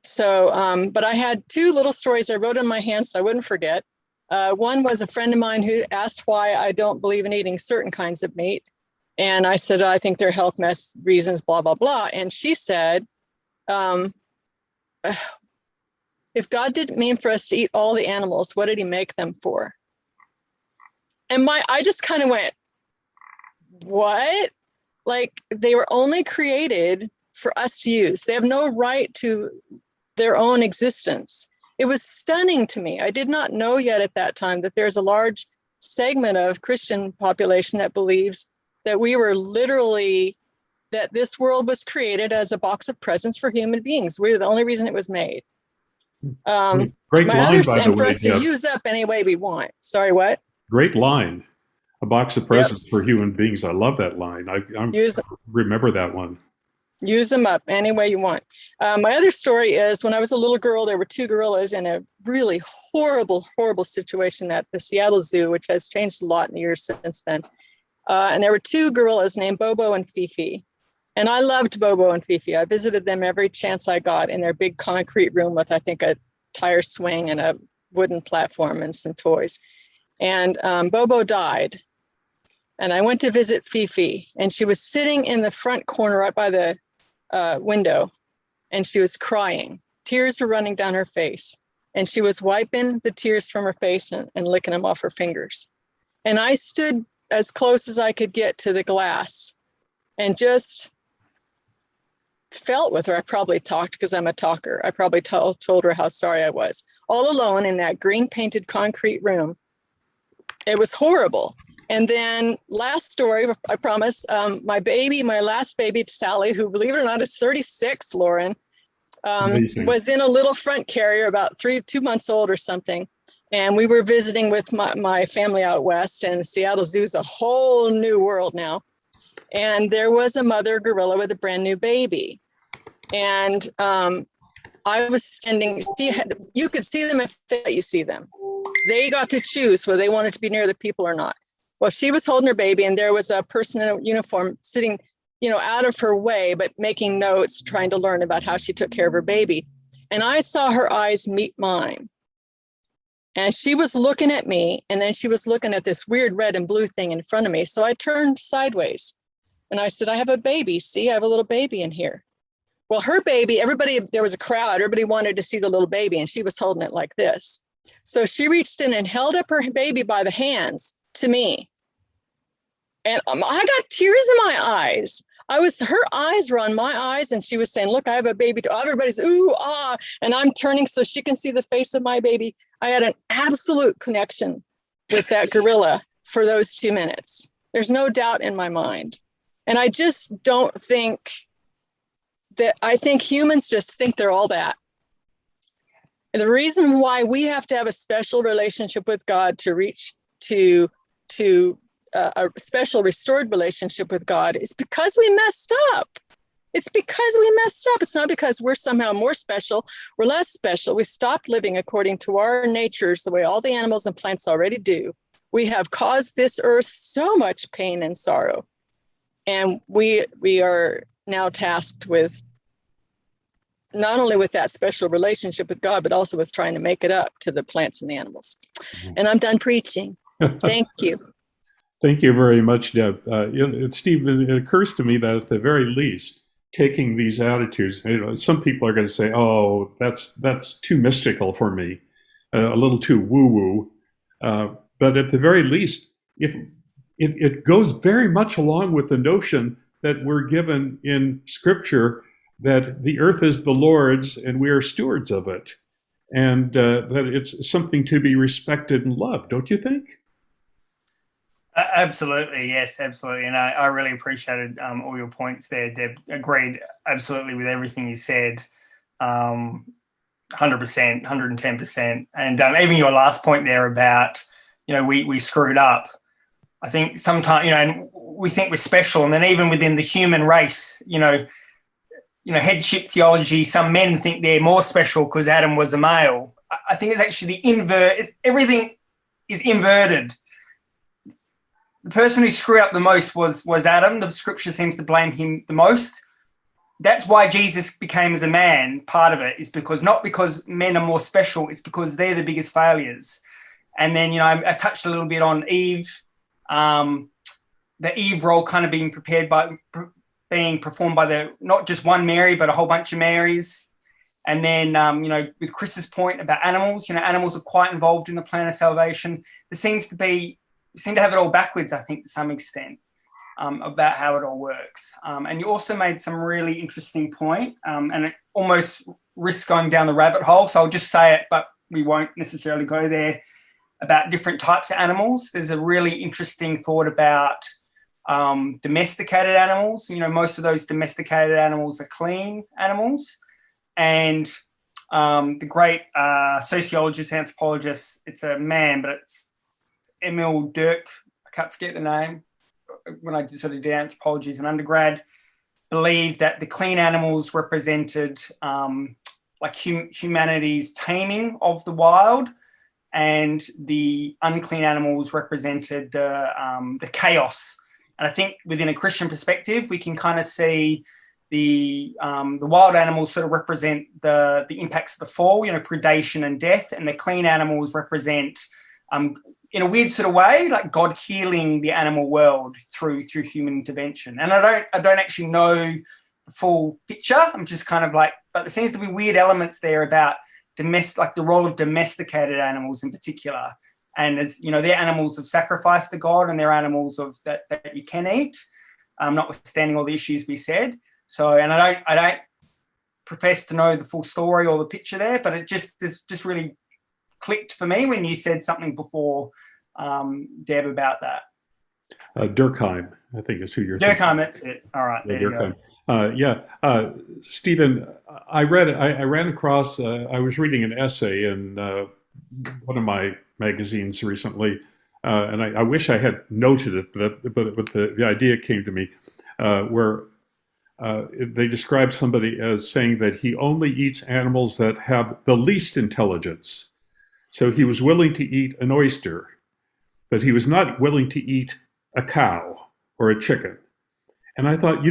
So, but I had 2 little stories I wrote in my hand so I wouldn't forget. One was a friend of mine who asked why I don't believe in eating certain kinds of meat. And I said, I think they're health reasons, blah, blah, blah. And she said, if God didn't mean for us to eat all the animals, what did he make them for? And I just kind of went, what? Like, they were only created for us to use. They have no right to their own existence. It was stunning to me. I did not know yet at that time that there's a large segment of Christian population that believes that we were literally, that this world was created as a box of presents for human beings. We're the only reason it was made. Great line, by the and for way, us to Deb. use up any way we want. Sorry, what? Great line. A box of presents for human beings. I love that line. I remember that one. Use them up any way you want. My other story is when I was a little girl, there were two gorillas in a really horrible, horrible situation at the Seattle Zoo, which has changed a lot in the years since then. And there were two gorillas named Bobo and Fifi. And I loved Bobo and Fifi. I visited them every chance I got in their big concrete room with, I think, a tire swing and a wooden platform and some toys. And Bobo died. And I went to visit Fifi, and she was sitting in the front corner right by the window, and she was crying. Tears were running down her face, and she was wiping the tears from her face and licking them off her fingers. And I stood as close as I could get to the glass and just felt with her. I probably talked because I'm a talker. I probably told her how sorry I was. All alone in that green painted concrete room. It was horrible. And then last story, I promise, my last baby, Sally, who, believe it or not, is 36, Lauren, was in a little front carrier about 2 months old or something. And we were visiting with my family out west, and Seattle Zoo is a whole new world now. And there was a mother gorilla with a brand new baby. And I was standing, you could see them if you see them. They got to choose whether they wanted to be near the people or not. Well, she was holding her baby, and there was a person in a uniform sitting, out of her way, but making notes, trying to learn about how she took care of her baby. And I saw her eyes meet mine. And she was looking at me, and then she was looking at this weird red and blue thing in front of me. So I turned sideways, and I said, I have a baby. See, I have a little baby in here. Well, her baby, there was a crowd. Everybody wanted to see the little baby, and she was holding it like this. So she reached in and held up her baby by the hands to me. And I got tears in my eyes. Her eyes were on my eyes, and she was saying, look, I have a baby too. Everybody's ooh, ah, and I'm turning so she can see the face of my baby. I had an absolute connection with that gorilla for those 2 minutes. There's no doubt in my mind. And I just don't think that, I think humans just think they're all that. And the reason why we have to have a special relationship with God to reach to a special restored relationship with God is because we messed up. It's because we messed up. It's not because we're somehow more special. We're less special. We stopped living according to our natures the way all the animals and plants already do. We have caused this earth so much pain and sorrow. And we are now tasked with not only with that special relationship with God, but also with trying to make it up to the plants and the animals. And I'm done preaching. Thank you. Thank you very much, Deb. Steve, it occurs to me that at the very least, taking these attitudes, some people are going to say, "Oh, that's too mystical for me, a little too woo-woo." But at the very least, if it goes very much along with the notion that we're given in Scripture that the earth is the Lord's and we are stewards of it, and that it's something to be respected and loved. Don't you think? Absolutely, yes, absolutely. And I really appreciated all your points there, Deb. Agreed absolutely with everything you said, 100%, 110%. And even your last point there about, we screwed up. I think sometimes, and we think we're special. And then even within the human race, headship theology, some men think they're more special because Adam was a male. I think it's actually everything is inverted. The person who screwed up the most was Adam. The Scripture seems to blame him the most. That's why Jesus became as a man. Part of it is not because men are more special. It's because they're the biggest failures. And then, I touched a little bit on Eve, the Eve role kind of being performed by not just one Mary, but a whole bunch of Marys. And then, with Chris's point about animals, animals are quite involved in the plan of salvation. We seem to have it all backwards, I think, to some extent, about how it all works. And you also made some really interesting point, and it almost risks going down the rabbit hole. So I'll just say it, but we won't necessarily go there, about different types of animals. There's a really interesting thought about domesticated animals. Most of those domesticated animals are clean animals. And the great sociologist, anthropologist, it's a man, but it's Emil Dirk, I can't forget the name, when I sort of did anthropology as an undergrad, believed that the clean animals represented humanity's taming of the wild, and the unclean animals represented the chaos. And I think within a Christian perspective, we can kind of see the wild animals sort of represent the impacts of the fall, predation and death, and the clean animals represent, in a weird sort of way, like God healing the animal world through human intervention. And I don't actually know the full picture. I'm just kind of like, but there seems to be weird elements there about the role of domesticated animals in particular. And as they're animals of sacrifice to God, and they're animals of that you can eat, notwithstanding all the issues we said. So, and I don't profess to know the full story or the picture there, but it just really clicked for me when you said something before, Deb, about that. Durkheim, I think is who you're Durkheim, that's it. All right, there Durkheim. you go. Stephen, I ran across, I was reading an essay in one of my magazines recently, and I wish I had noted it, but the idea came to me, where they describe somebody as saying that he only eats animals that have the least intelligence. So he was willing to eat an oyster, but he was not willing to eat a cow or a chicken. And I thought,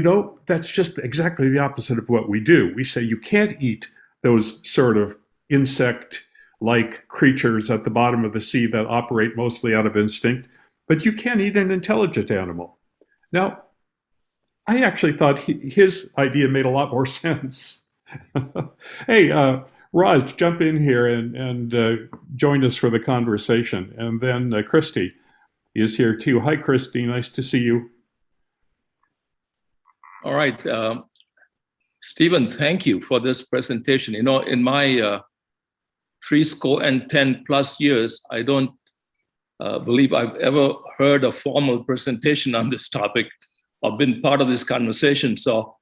that's just exactly the opposite of what we do. We say you can't eat those sort of insect-like creatures at the bottom of the sea that operate mostly out of instinct, but you can eat an intelligent animal. Now, I actually thought his idea made a lot more sense. Hey, Raj, jump in here and join us for the conversation. And then Christy is here too. Hi, Christy. Nice to see you. All right. Stephen, thank you for this presentation. In my 10+ years, I don't believe I've ever heard a formal presentation on this topic or been part of this conversation. So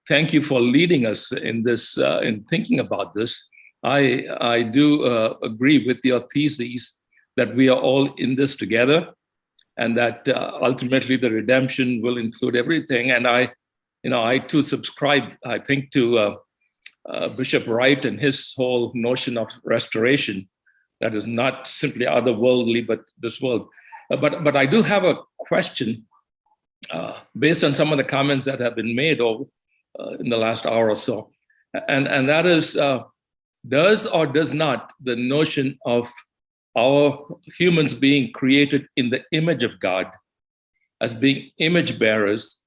thank you for leading us in this, in thinking about this. I do agree with your theses that we are all in this together, and that ultimately the redemption will include everything. And I too subscribe, I think, to Bishop Wright and his whole notion of restoration that is not simply otherworldly, but this world. But I do have a question based on some of the comments that have been made in the last hour or so. And that is, does or does not the notion of our humans being created in the image of God, as being image bearers,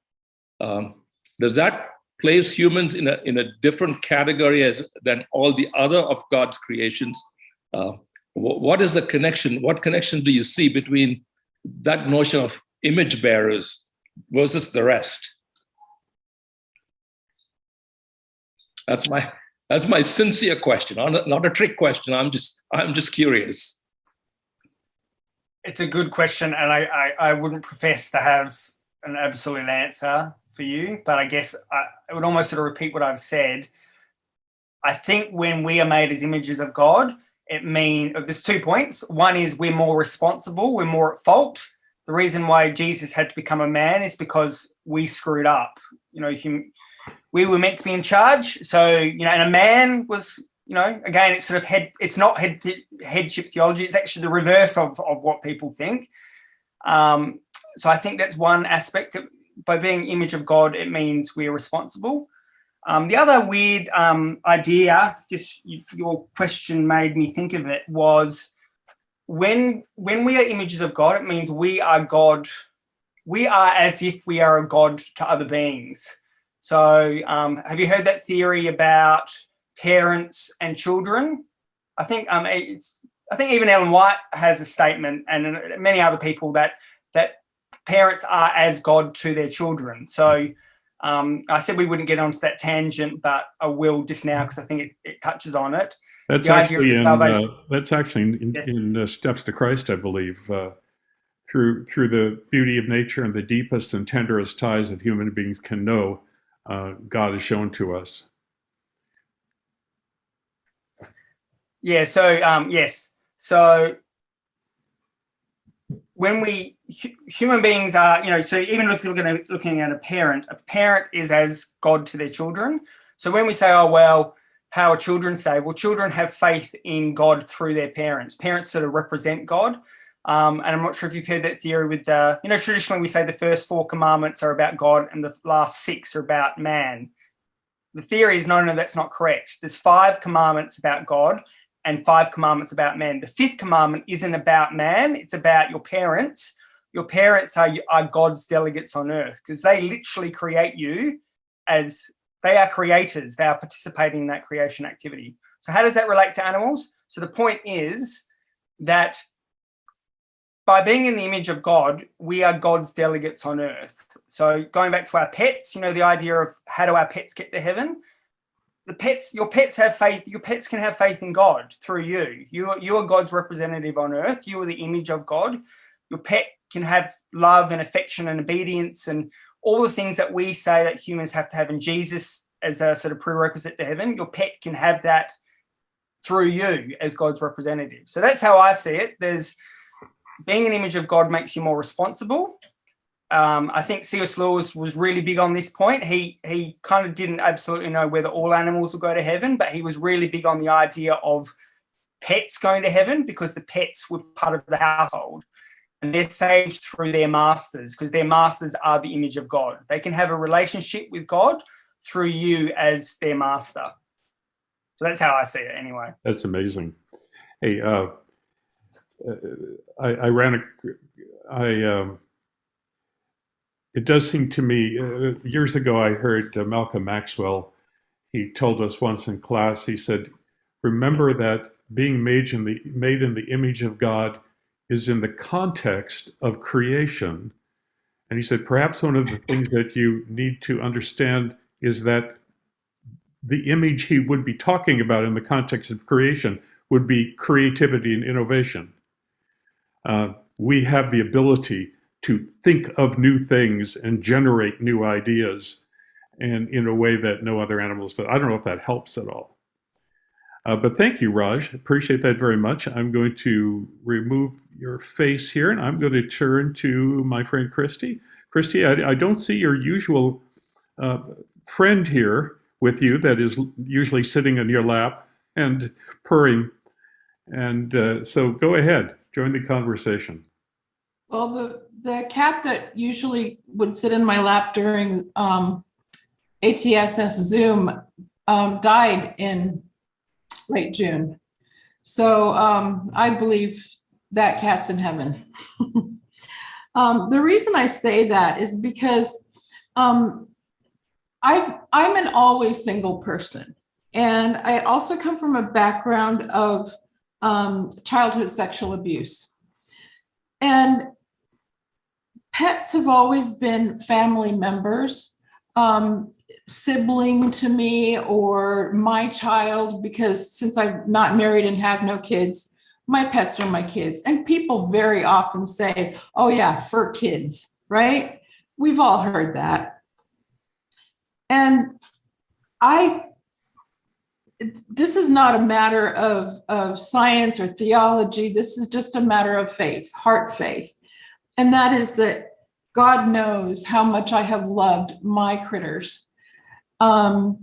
does that place humans in a different category than all the other of God's creations? What is the connection? What connection do you see between that notion of image bearers versus the rest? That's my sincere question, not a trick question. I'm just curious. It's a good question, and I wouldn't profess to have an absolute answer for you, but I guess I would almost sort of repeat what I've said. I think when we are made as images of God, it means there's 2 points. One is we're more responsible, we're more at fault. The reason why Jesus had to become a man is because we screwed up. We were meant to be in charge. So, and a man was, again, it's sort of it's not headship theology. It's actually the reverse of what people think. So I think that's one aspect. By being image of God, it means we're responsible. The other weird idea, just your question made me think of it, was when we are images of God, it means we are God. We are as if we are a God to other beings. So have you heard that theory about parents and children. I think even Ellen White has a statement, and many other people, that parents are as God to their children. So I said we wouldn't get onto that tangent, but I will just now because I think it touches on it. That's actually in Steps to Christ, I believe. Through the beauty of nature and the deepest and tenderest ties that human beings can know, God is shown to us. Yeah. So yes. So when human beings are, so even if you're looking at a parent is as God to their children. So when we say, oh well, how are children saved? Well, children have faith in God through their parents. Parents sort of represent God. And I'm not sure if you've heard that theory with traditionally we say the first 4 commandments are about God and the last 6 are about man. The theory is no, that's not correct. There's 5 commandments about God and 5 commandments about man. The 5th commandment isn't about man. It's about your parents. Your parents are God's delegates on earth because they literally create you as they are creators. They are participating in that creation activity. So how does that relate to animals? So the point is that by being in the image of God, we are God's delegates on earth. So going back to our pets, the idea of how do our pets get to heaven? Your pets have faith. Your pets can have faith in God through you. You are God's representative on earth. You are the image of God. Your pet can have love and affection and obedience and all the things that we say that humans have to have in Jesus as a sort of prerequisite to heaven. Your pet can have that through you as God's representative. So that's how I see it. Being an image of God makes you more responsible. I think C.S. Lewis was really big on this point. He kind of didn't absolutely know whether all animals will go to heaven, but he was really big on the idea of pets going to heaven because the pets were part of the household and they're saved through their masters because their masters are the image of God. They can have a relationship with God through you as their master. So that's how I see it anyway. That's amazing. Hey, it does seem to me, years ago I heard Malcolm Maxwell, he told us once in class, he said, remember that being made in the image of God is in the context of creation. And he said, perhaps one of the things that you need to understand is that the image he would be talking about in the context of creation would be creativity and innovation. We have the ability to think of new things and generate new ideas and in a way that no other animals do. I don't know if that helps at all. But thank you, Raj. Appreciate that very much. I'm going to remove your face here and I'm going to turn to my friend Christy. Christy, I don't see your usual friend here with you that is usually sitting in your lap and purring. And so go ahead, join the conversation. Well, the cat that usually would sit in my lap during Atss Zoom died in late June. So I believe that cat's in heaven. The reason I say that is because I'm an always single person. And I also come from a background of childhood sexual abuse. And pets have always been family members, sibling to me or my child, because since I'm not married and have no kids, my pets are my kids. And people very often say, oh yeah, fur kids, right? We've all heard that. And this is not a matter of science or theology. This is just a matter of faith, heart faith. And that is that God knows how much I have loved my critters. And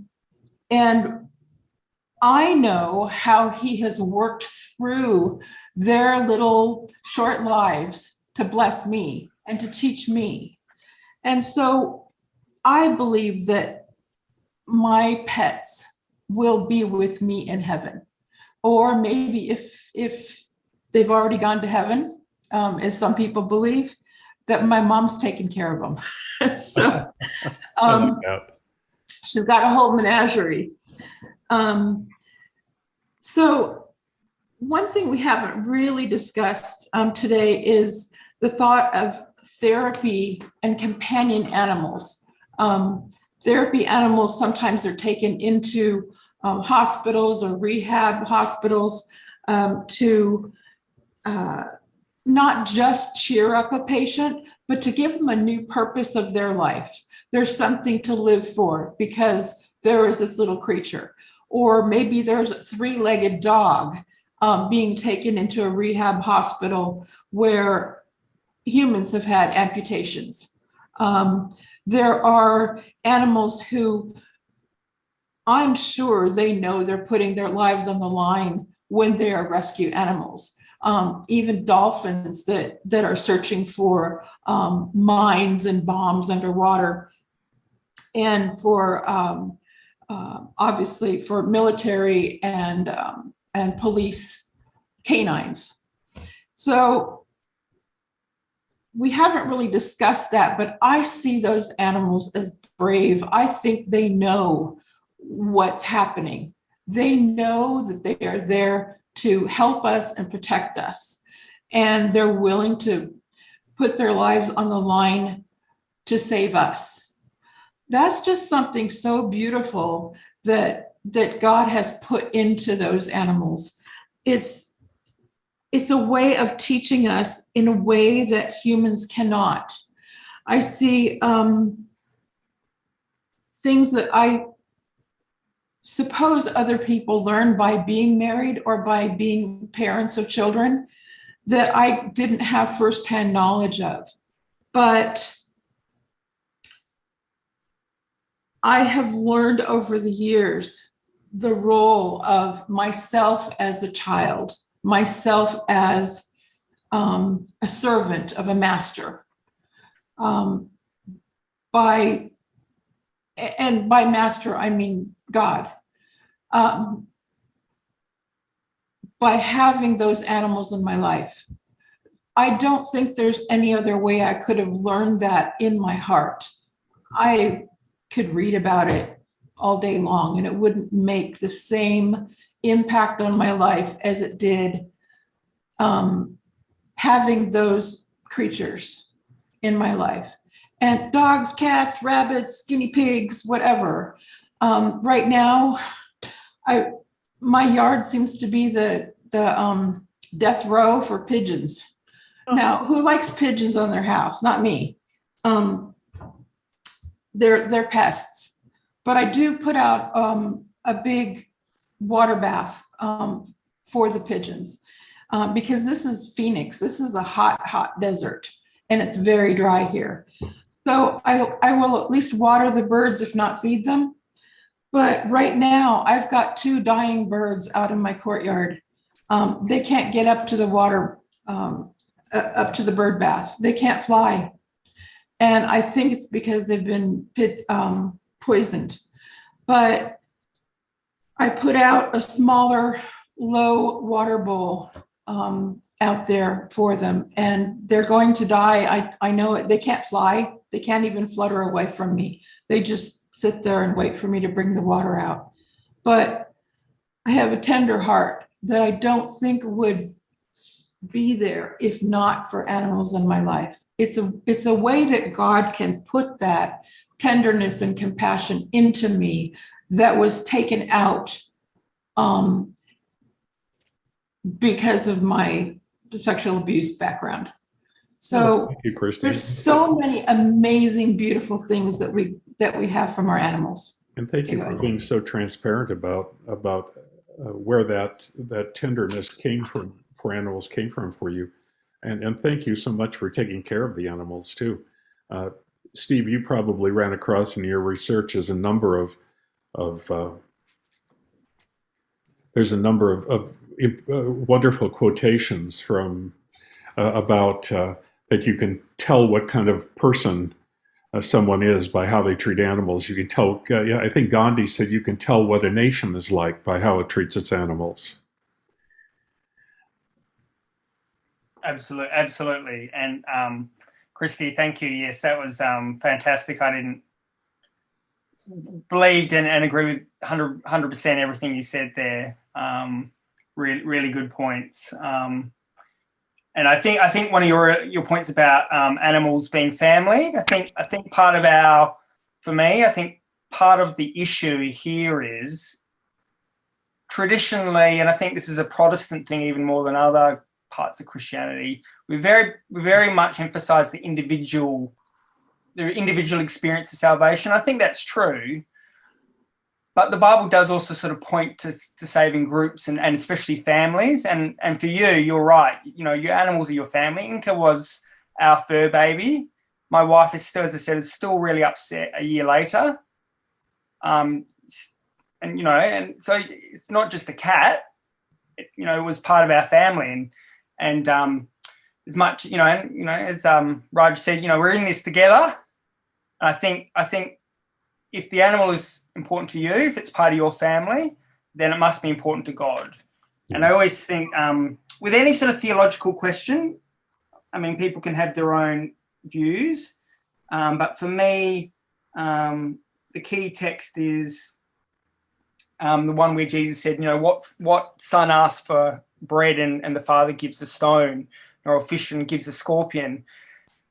I know how he has worked through their little short lives to bless me and to teach me. And so I believe that my pets will be with me in heaven. Or maybe if they've already gone to heaven, as some people believe, that my mom's taking care of them. So she's got a whole menagerie. So one thing we haven't really discussed today is the thought of therapy and companion animals. Therapy animals sometimes are taken into hospitals or rehab hospitals to not just cheer up a patient, but to give them a new purpose of their life. There's something to live for because there is this little creature. Or maybe there's a three-legged dog being taken into a rehab hospital where humans have had amputations. There are animals who I'm sure they know they're putting their lives on the line when they are rescue animals. Even dolphins that are searching for mines and bombs underwater, and for obviously for military and police canines. So we haven't really discussed that, but I see those animals as brave. I think they know what's happening. They know that they are there to help us and protect us. And they're willing to put their lives on the line to save us. That's just something so beautiful that God has put into those animals. It's a way of teaching us in a way that humans cannot. I see things that I suppose other people learn by being married or by being parents of children that I didn't have firsthand knowledge of. But I have learned over the years the role of myself as a child, myself as a servant of a master. By master, I mean God. By having those animals in my life. I don't think there's any other way I could have learned that in my heart. I could read about it all day long and it wouldn't make the same impact on my life as it did having those creatures in my life. And dogs, cats, rabbits, guinea pigs, whatever. Right now, my yard seems to be the death row for pigeons. Oh. Now, who likes pigeons on their house? Not me. They're pests. But I do put out a big water bath for the pigeons because this is Phoenix. This is a hot desert, and it's very dry here. So I will at least water the birds, if not feed them. But right now, I've got 2 dying birds out in my courtyard. They can't get up to the water, up to the bird bath. They can't fly. And I think it's because they've been poisoned. But I put out a smaller, low water bowl out there for them. And they're going to die. I know it. They can't fly. They can't even flutter away from me. They just sit there and wait for me to bring the water out. But I have a tender heart that I don't think would be there if not for animals in my life. It's a way that God can put that tenderness and compassion into me that was taken out because of my sexual abuse background. So thank you, Christine. There's so many amazing, beautiful things that we have from our animals. And thank you for being so transparent about where that tenderness came from for animals came from for you, and thank you so much for taking care of the animals too. Steve, you probably ran across in your research there's a number of wonderful quotations from about that you can tell what kind of person someone is by how they treat animals. You can tell, I think Gandhi said you can tell what a nation is like by how it treats its animals. Absolutely. And Christy, thank you. Yes, that was fantastic. I didn't believed and agree with 100% everything you said there. Really good points. And I think one of your points about animals being family, I think part of part of the issue here is traditionally, and I think this is a Protestant thing even more than other parts of Christianity, we very much emphasize the individual experience of salvation. I think that's true, but the Bible does also sort of point to saving groups and especially families. And for you, you're right. You know, your animals are your family. Inca was our fur baby. My wife is still, as I said, is still really upset a year later. And so it's not just a cat. It was part of our family, and as much, as Raj said, we're in this together. And I think if the animal is important to you, if it's part of your family, then it must be important to God. And I always think with any sort of theological question, I mean, people can have their own views, but for me, the key text is the one where Jesus said, what son asks for bread and the father gives a stone, or a fish and gives a scorpion.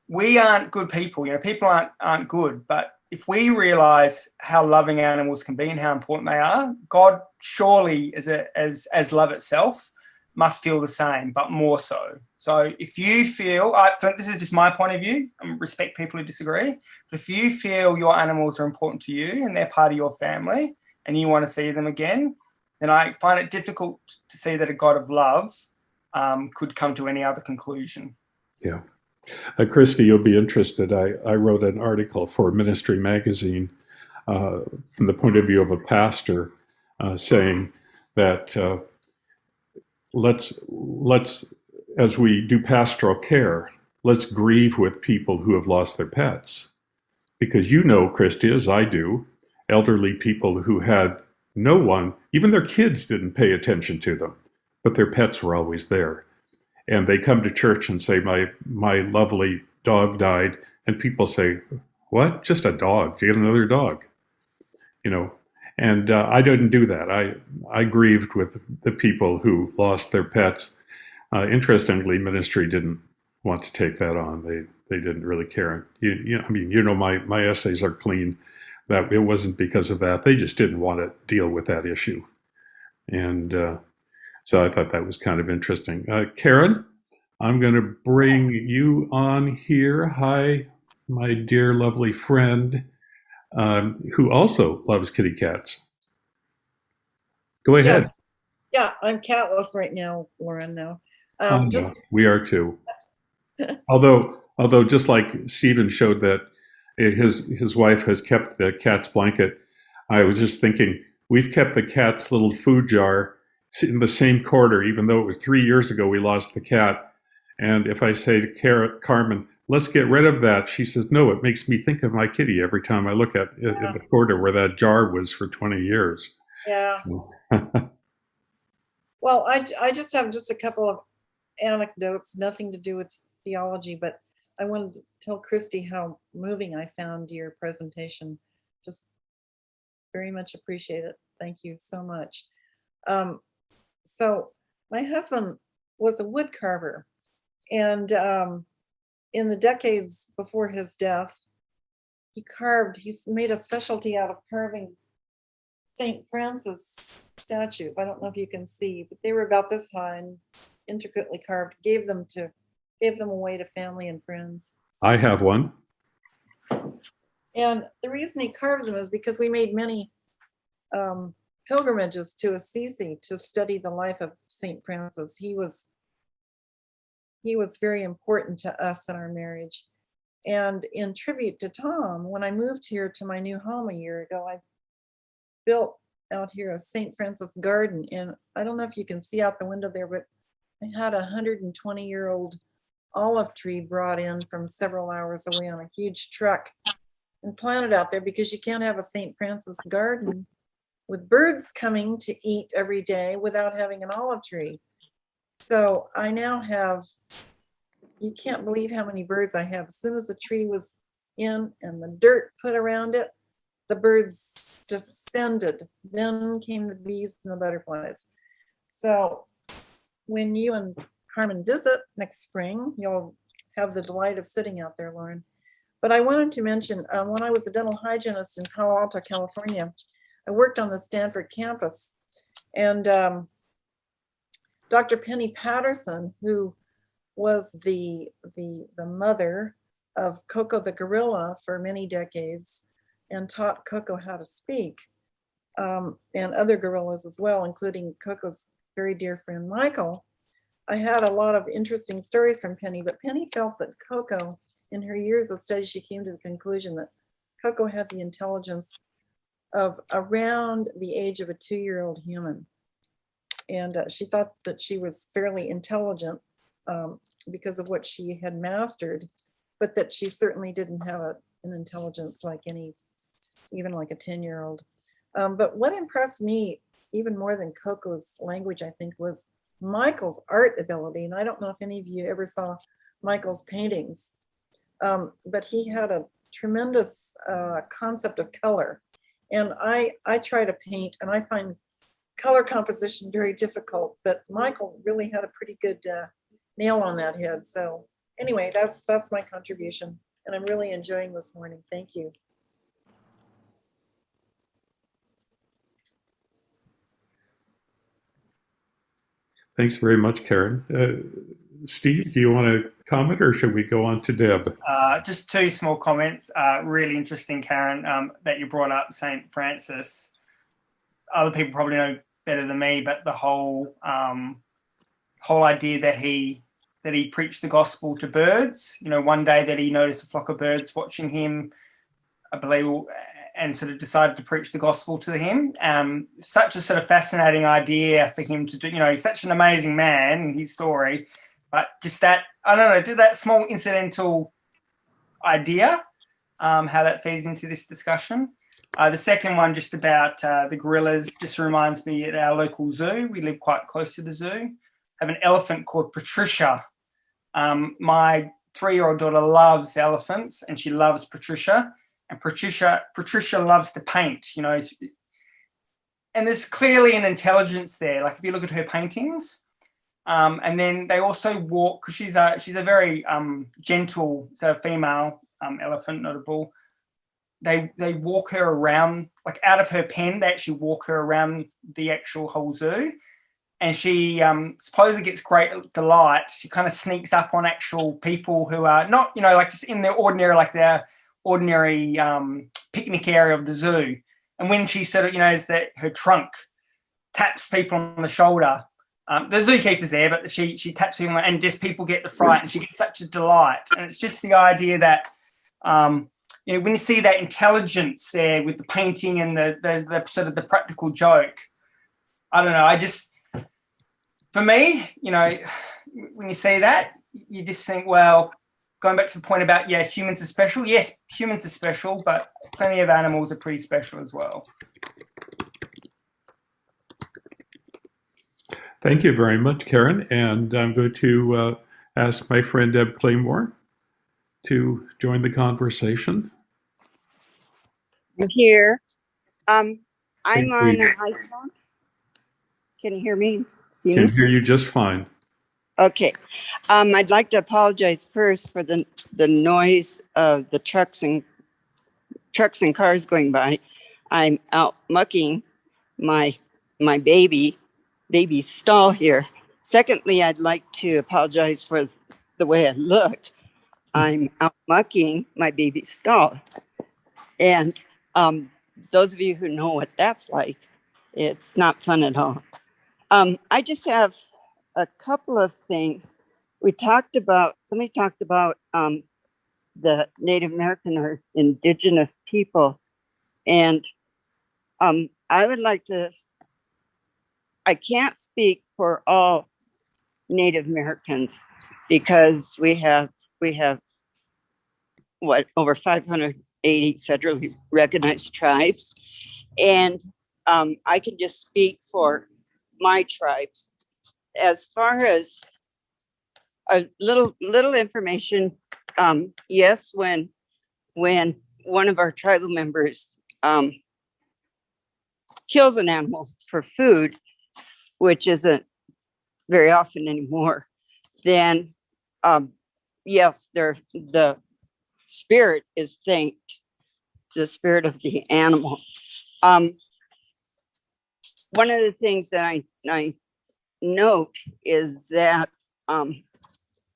We aren't good people. People aren't good. But if we realize how loving animals can be and how important they are, God surely, as love itself, must feel the same, but more so. So if you feel, this is just my point of view, I respect people who disagree, but if you feel your animals are important to you and they're part of your family and you want to see them again, then I find it difficult to see that a God of love could come to any other conclusion. Yeah. Christy, you'll be interested. I wrote an article for Ministry Magazine from the point of view of a pastor saying that let's, as we do pastoral care, let's grieve with people who have lost their pets. Because Christy, as I do, elderly people who had no one, even their kids didn't pay attention to them, but their pets were always there. And they come to church and say, my lovely dog died. And people say, what? Just a dog? Get another dog. And I didn't do that. I grieved with the people who lost their pets. Interestingly, ministry didn't want to take that on. They didn't really care. My essays are clean. That it wasn't because of that. They just didn't want to deal with that issue. And so I thought that was kind of interesting. Karen, I'm going to bring you on here. Hi, my dear, lovely friend, who also loves kitty cats. Go ahead. Yes. Yeah, I'm catless right now, Lauren. No, we are too. Although, just like Stephen showed that his wife has kept the cat's blanket, I was just thinking we've kept the cat's little food jar in the same corner, even though it was 3 years ago we lost the cat. And if I say to Carmen, let's get rid of that, she says, no, it makes me think of my kitty every time I look at it in the corner where that jar was for 20 years. Yeah. Well, I just have a couple of anecdotes, nothing to do with theology, but I wanted to tell Christy how moving I found your presentation. Just very much appreciate it. Thank you so much. So my husband was a wood carver, and in the decades before his death, he's made a specialty out of carving St. Francis statues. I don't know if you can see, but they were about this high and intricately carved. Gave them away to family and friends. I have one. And the reason he carved them is because we made many pilgrimages to Assisi to study the life of St. Francis. He was very important to us in our marriage. And in tribute to Tom, when I moved here to my new home a year ago, I built out here a St. Francis garden. And I don't know if you can see out the window there, but I had a 120-year-old olive tree brought in from several hours away on a huge truck and planted out there, because you can't have a St. Francis garden with birds coming to eat every day without having an olive tree. So I now have, you can't believe how many birds I have. As soon as the tree was in and the dirt put around it, the birds descended. Then came the bees and the butterflies. So when you and Carmen visit next spring, you'll have the delight of sitting out there, Lauren. But I wanted to mention, when I was a dental hygienist in Palo Alto, California, I worked on the Stanford campus. And Dr. Penny Patterson, who was the mother of Coco the gorilla for many decades and taught Coco how to speak, and other gorillas as well, including Coco's very dear friend Michael. I had a lot of interesting stories from Penny, but Penny felt that Coco, in her years of study, she came to the conclusion that Coco had the intelligence of around the age of a 2-year-old human. And she thought that she was fairly intelligent because of what she had mastered, but that she certainly didn't have an intelligence like even like a 10-year-old. But what impressed me even more than Coco's language, I think, was Michael's art ability. And I don't know if any of you ever saw Michael's paintings, but he had a tremendous concept of color. And I try to paint, and I find color composition very difficult, but Michael really had a pretty good nail on that head. So anyway, that's my contribution, and I'm really enjoying this morning. Thank you. Thanks very much, Karen. Steve, do you want to comment, or should we go on to Deb? Just 2 small comments. Really interesting, Karen, that you brought up St. Francis. Other people probably know better than me, but the whole idea that he preached the gospel to birds. You know, one day that he noticed a flock of birds watching him, I believe, and sort of decided to preach the gospel to him. Such a sort of fascinating idea for him to do. You know, he's such an amazing man in his story, but just that, I don't know, do that small incidental idea, how that feeds into this discussion. The second one, just about the gorillas, just reminds me at our local zoo. We live quite close to the zoo. Have an elephant called Patricia. My 3-year-old daughter loves elephants, and she loves Patricia. And Patricia loves to paint, you know. And there's clearly an intelligence there. Like if you look at her paintings, and then they also walk, because she's a very gentle, so female elephant, not a bull. They walk her around, like out of her pen. They actually walk her around the actual whole zoo. And she supposedly gets great delight. She kind of sneaks up on actual people who are not, you know, like just in their ordinary, like their ordinary picnic area of the zoo. And when she sort of, you know, is that her trunk taps people on the shoulder. The zookeeper's there, but she taps people and just people get the fright, and she gets such a delight. And it's just the idea that, you know, when you see that intelligence there with the painting and the sort of the practical joke, I don't know, for me, you know, when you see that, you just think, well, going back to the point about, yeah, humans are special. Yes, humans are special, but plenty of animals are pretty special as well. Thank you very much, Karen. And I'm going to ask my friend Deb Claymore to join the conversation. I'm here. I'm on an iPhone. Can you hear me? See me? Can hear you just fine. Okay. I'd like to apologize first for the noise of the trucks and cars going by. I'm out mucking my baby stall here. Secondly, I'd like to apologize for the way I look. I'm out mucking my baby stall. And those of you who know what that's like, it's not fun at all. I just have a couple of things. Somebody talked about the Native American or indigenous people. And I would like to, I can't speak for all Native Americans because we have what, over 580 federally recognized tribes. And I can just speak for my tribes. As far as a little information, yes, when one of our tribal members kills an animal for food, which isn't very often anymore, then yes, the spirit is thanked, the spirit of the animal. One of the things that I note is that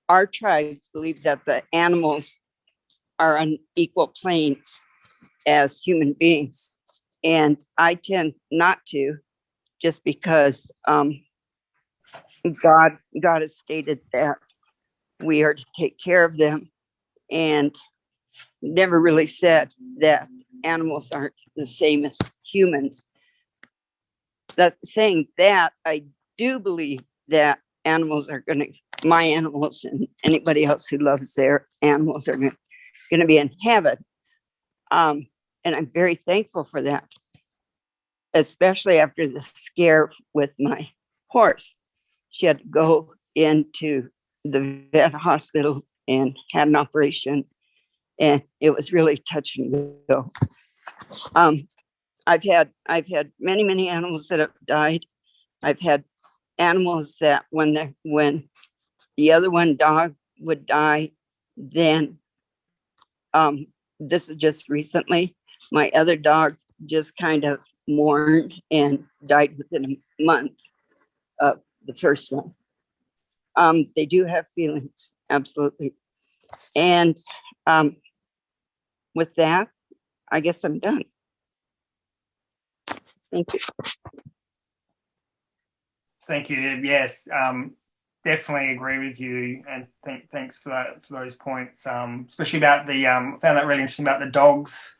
our tribes believe that the animals are on equal planes as human beings. And I tend not to, just because God has stated that we are to take care of them, and never really said that animals aren't the same as humans. That's saying that I do believe that animals are my animals and anybody else who loves their animals are going to be in heaven. And I'm very thankful for that, especially after the scare with my horse. She had to go into the vet hospital and had an operation, and it was really touch and go. I've had many animals that have died. I've had animals that when the other one dog would die, then this is just recently, my other dog just kind of mourned and died within a month of the first one. They do have feelings, absolutely. And with that, I guess I'm done. Thank you. Thank you, Deb. Yes, definitely agree with you, and thanks for those points. Especially about the found that really interesting about the dogs.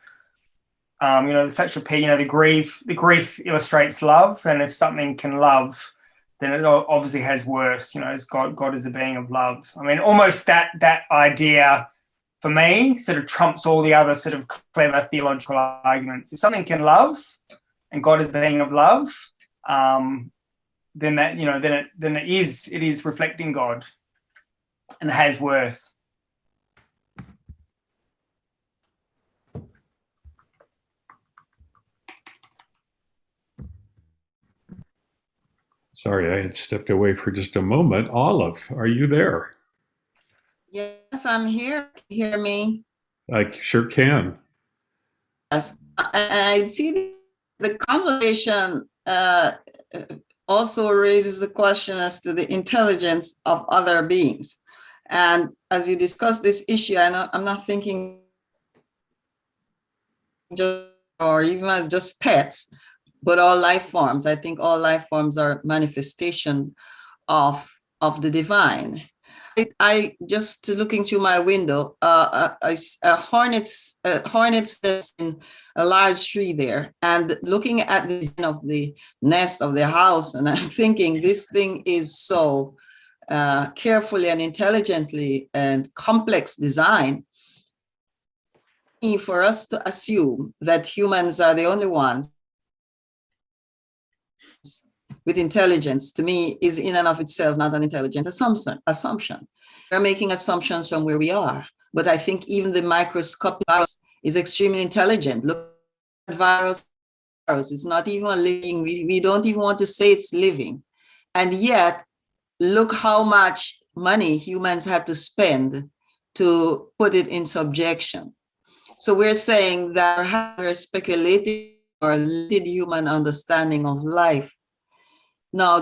Such a the grief illustrates love, and if something can love, then it obviously has worth. As God is the being of love. I mean, almost that idea for me sort of trumps all the other sort of clever theological arguments. If something can love, and God is the being of love, then it is reflecting God, and has worth. Sorry, I had stepped away for just a moment. Olive, are you there? Yes, I'm here. Can you hear me? I sure can. Yes. I see the conversation also raises the question as to the intelligence of other beings. And as you discuss this issue, I'm not thinking just or even as just pets, but all life forms. I think all life forms are manifestation of the divine. I just looking through my window, a hornet's nest in a large tree there, and looking at the design of the nest of the house, and I'm thinking this thing is so carefully and intelligently and complex design. For us to assume that humans are the only ones with intelligence, to me, is in and of itself not an intelligent assumption. We're making assumptions from where we are. But I think even the microscopic virus is extremely intelligent. Look at virus. It's not even a living. We don't even want to say it's living. And yet, look how much money humans had to spend to put it in subjection. So we're saying that we're speculating or limited human understanding of life. Now,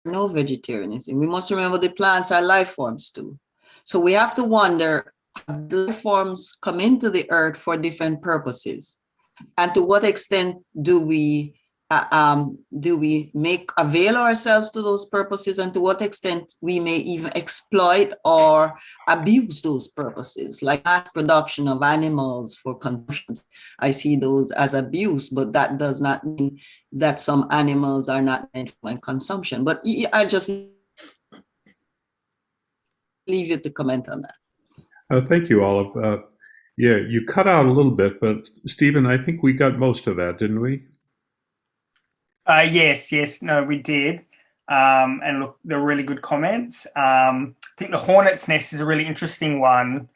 no vegetarianism. We must remember the plants are life forms too. So we have to wonder, life forms come into the earth for different purposes, and to what extent do we avail ourselves to those purposes, and to what extent we may even exploit or abuse those purposes, like mass production of animals for consumption. I see those as abuse, but that does not mean that some animals are not meant for consumption. But I just leave you to comment on that. Thank you, Olive. Yeah, you cut out a little bit, but Stephen, I think we got most of that, didn't we? Yes, no, we did. And look, they're really good comments. I think the hornet's nest is a really interesting one.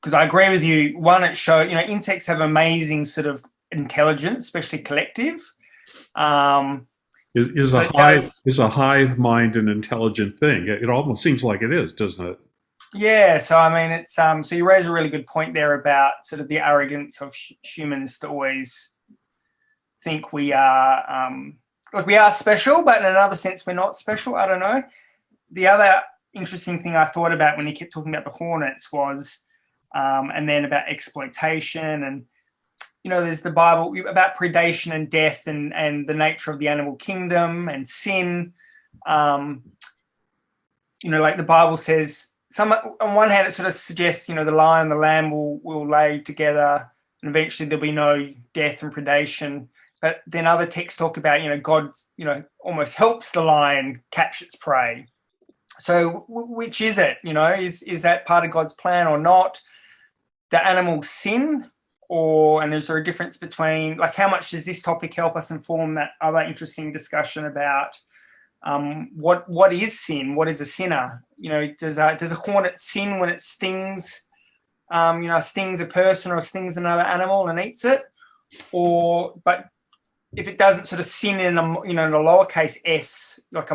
because I agree with you. One, it shows, insects have amazing sort of intelligence, especially collective. Is a hive mind an intelligent thing? It almost seems like it is, doesn't it? Yeah. So I mean, it's so you raise a really good point there about sort of the arrogance of humans to always think we are we are special, but in another sense we're not special. I don't know. The other interesting thing I thought about when he kept talking about the hornets was, and then about exploitation, and there's the Bible about predation and death, and the nature of the animal kingdom and sin. Like the Bible says, on one hand it sort of suggests, the lion and the lamb will lay together, and eventually there'll be no death and predation. But then other texts talk about, God, almost helps the lion catch its prey. So which is it? Is that part of God's plan or not? Do animals sin? And is there a difference between, like, how much does this topic help us inform that other interesting discussion about what is sin? What is a sinner? Does a hornet sin when it stings, stings a person or stings another animal and eats it? But if it doesn't sort of sin in a lowercase s, like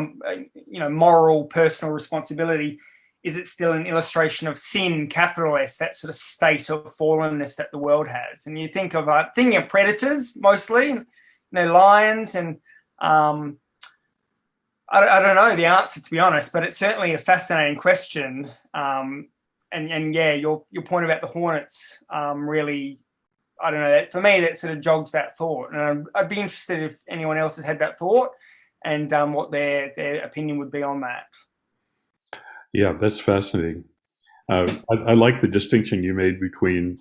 moral personal responsibility, is it still an illustration of sin, capital S, that sort of state of fallenness that the world has? And you think of predators mostly, lions, and I don't know the answer, to be honest, but it's certainly a fascinating question. And yeah, your point about the hornets really, I don't know, for me that sort of jogs that thought, and I'd be interested if anyone else has had that thought and what their opinion would be on that. Yeah, that's fascinating. I like the distinction you made between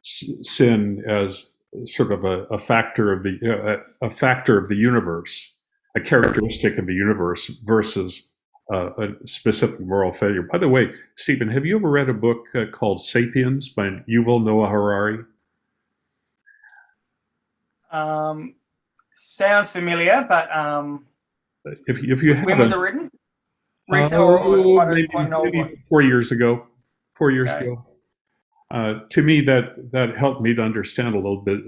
sin as sort of a factor of the universe, a characteristic of the universe, versus a specific moral failure. By the way, Stephen, have you ever read a book called *Sapiens* by Yuval Noah Harari? Sounds familiar, but if you haven't, when was it written? Recent, or was it quite an old one? 4 years ago. 4 years ago. To me, that helped me to understand a little bit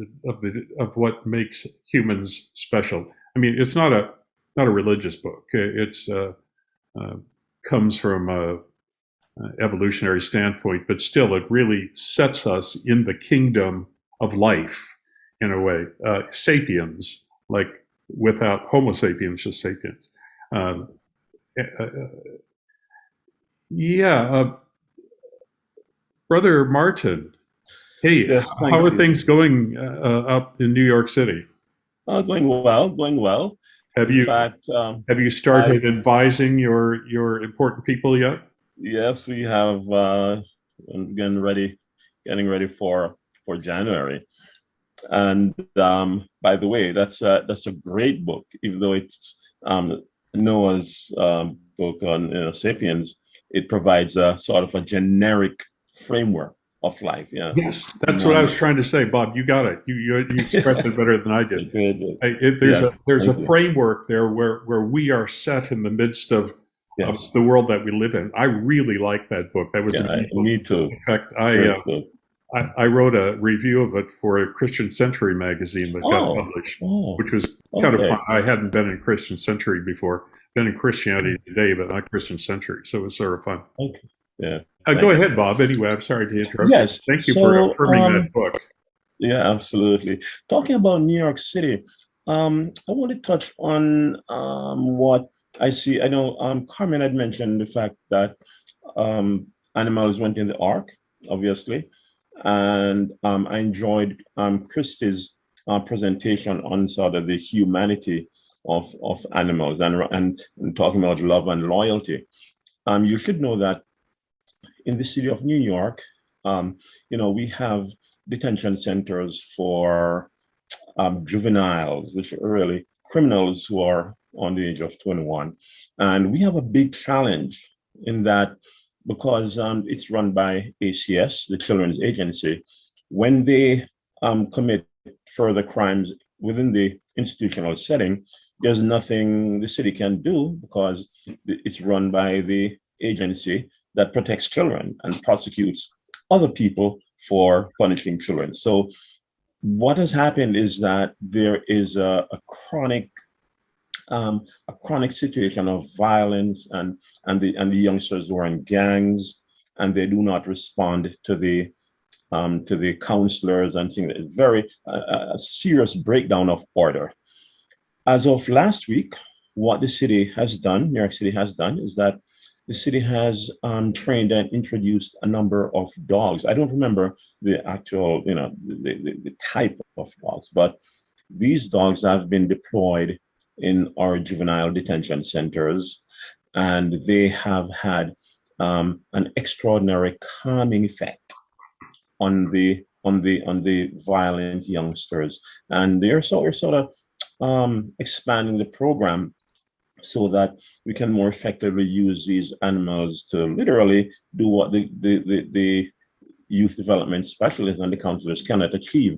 of what makes humans special. I mean, it's not a religious book. It's comes from a evolutionary standpoint, but still, it really sets us in the kingdom of life in a way. Sapiens, like without Homo sapiens, just sapiens. Brother Martin, hey, yes, how are things going up in New York City? Going well. Have you started advising your important people yet? Yes, we have getting ready for January. And by the way, that's a great book, even though it's Noah's book on Sapiens. It provides a sort of a generic framework of life. Yeah. Yes, that's what I was trying to say, Bob. You got it. You expressed it better than I did. There's a framework there where we are set in the midst of the world that we live in. I really like that book. That was me too. In fact, I wrote a review of it for a Christian Century magazine that got published, which was kind of fun. I hadn't been in Christian Century before. Been in Christianity Today, but not Christian Century. So it was sort of fun. Okay. Yeah. Go ahead, Bob. Anyway, I'm sorry to interrupt. Yes. Thank you for affirming that book. Yeah, absolutely. Talking about New York City, I want to touch on what I see. I know Carmen had mentioned the fact that animals went in the ark, obviously. And I enjoyed Christie's presentation on sort of the humanity of animals and talking about love and loyalty. You should know that in the city of New York, we have detention centers for juveniles, which are really criminals who are on the age of 21. And we have a big challenge in that, because it's run by ACS, the Children's Agency. When they commit further crimes within the institutional setting, there's nothing the city can do because it's run by the agency. that protects children and prosecutes other people for punishing children. So what has happened is that there is a chronic situation of violence, and the youngsters who are in gangs, and they do not respond to the counselors and things. It's very a serious breakdown of order. As of last week, what the city has done, New York City has done, is that the city has trained and introduced a number of dogs. I don't remember the actual, the type of dogs, but these dogs have been deployed in our juvenile detention centers, and they have had an extraordinary calming effect on the violent youngsters. And they're sort of expanding the program so that we can more effectively use these animals to literally do what the youth development specialists and the counselors cannot achieve,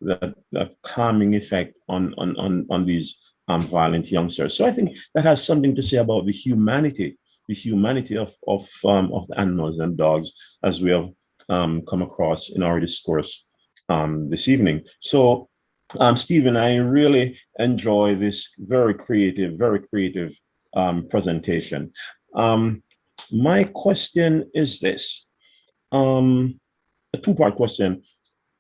that calming effect on these violent youngsters. So I think that has something to say about the humanity of the animals and dogs, as we have come across in our discourse this evening. So Stephen, I really enjoy this very creative presentation. My question is this, a two-part question.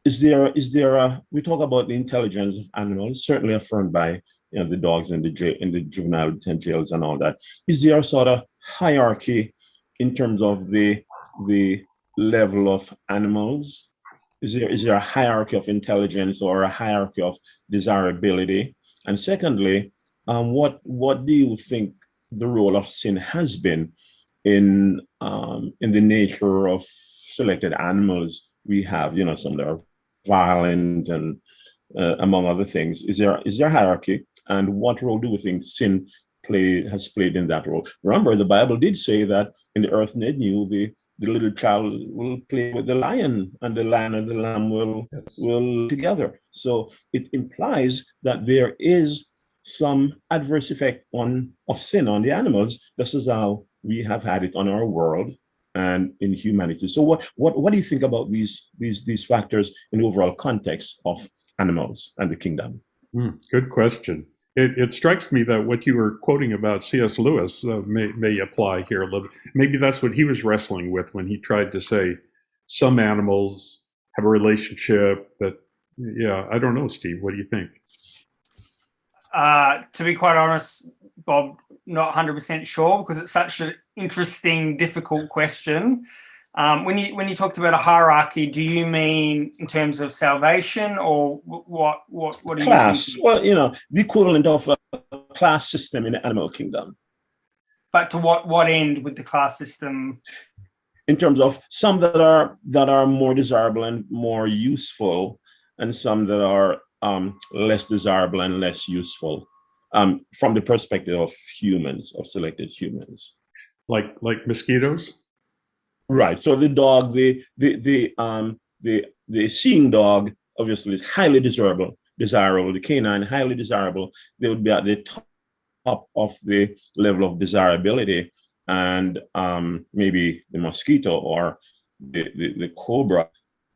We talk about the intelligence of animals, certainly affirmed by the dogs in the juvenile detention jails and all that. Is there a sort of hierarchy in terms of the level of animals? Is there a hierarchy of intelligence or a hierarchy of desirability? And secondly, what do you think the role of sin has been in the nature of selected animals we have? Some that are violent and among other things. Is there hierarchy? And what role do we think sin has played in that role? Remember, the Bible did say that in the earth they knew the little child will play with the lion, and the lion and the lamb will together. So it implies that there is some adverse effect of sin on the animals. This is how we have had it on our world and in humanity. So what do you think about these factors in the overall context of animals and the kingdom? Good question. It strikes me that what you were quoting about C.S. Lewis may apply here a little. Maybe that's what he was wrestling with when he tried to say some animals have a relationship that, I don't know, Steve, what do you think? To be quite honest, Bob, not 100% sure, because it's such an interesting, difficult question. When you talked about a hierarchy, do you mean in terms of salvation, or what do you class? Think? Well, the equivalent of a class system in the animal kingdom. But to what end with the class system? In terms of some that are more desirable and more useful, and some that are less desirable and less useful, from the perspective of humans, of selected humans. Like mosquitoes? Right. So the dog, the seeing dog, obviously is highly desirable. The canine, highly desirable. They would be at the top of the level of desirability, and maybe the mosquito or the cobra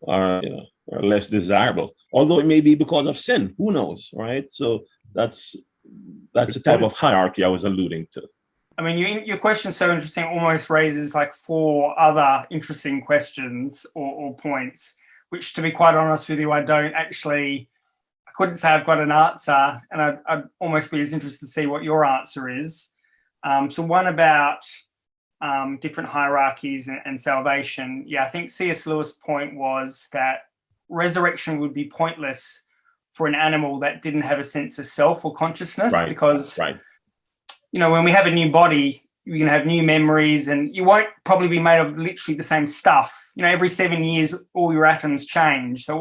are less desirable. Although it may be because of sin. Who knows, right? So that's the type of hierarchy I was alluding to. I mean, your question's so interesting, almost raises like 4 other interesting questions or points, which, to be quite honest with you, I couldn't say I've got an answer, and I'd almost be as interested to see what your answer is. So one about different hierarchies and salvation. Yeah, I think C.S. Lewis' point was that resurrection would be pointless for an animal that didn't have a sense of self or consciousness, because when we have a new body, you're going to have new memories, and you won't probably be made of literally the same stuff. Every 7 years, all your atoms change. So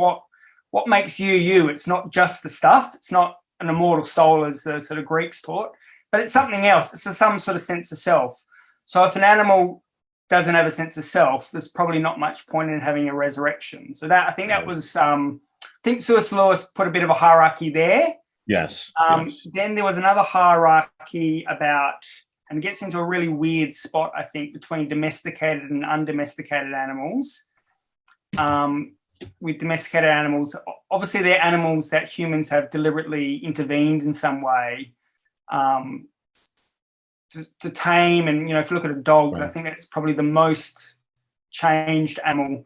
what makes you? It's not just the stuff. It's not an immortal soul, as the sort of Greeks taught, but it's something else. It's some sort of sense of self. So if an animal doesn't have a sense of self, there's probably not much point in having a resurrection. So I think that was, I think C.S. Lewis put a bit of a hierarchy there. Yes. Then there was another hierarchy about and gets into a really weird spot, I think, between domesticated and undomesticated animals. With domesticated animals, obviously they're animals that humans have deliberately intervened in some way to tame. And, if you look at a dog, I think that's probably the most changed animal,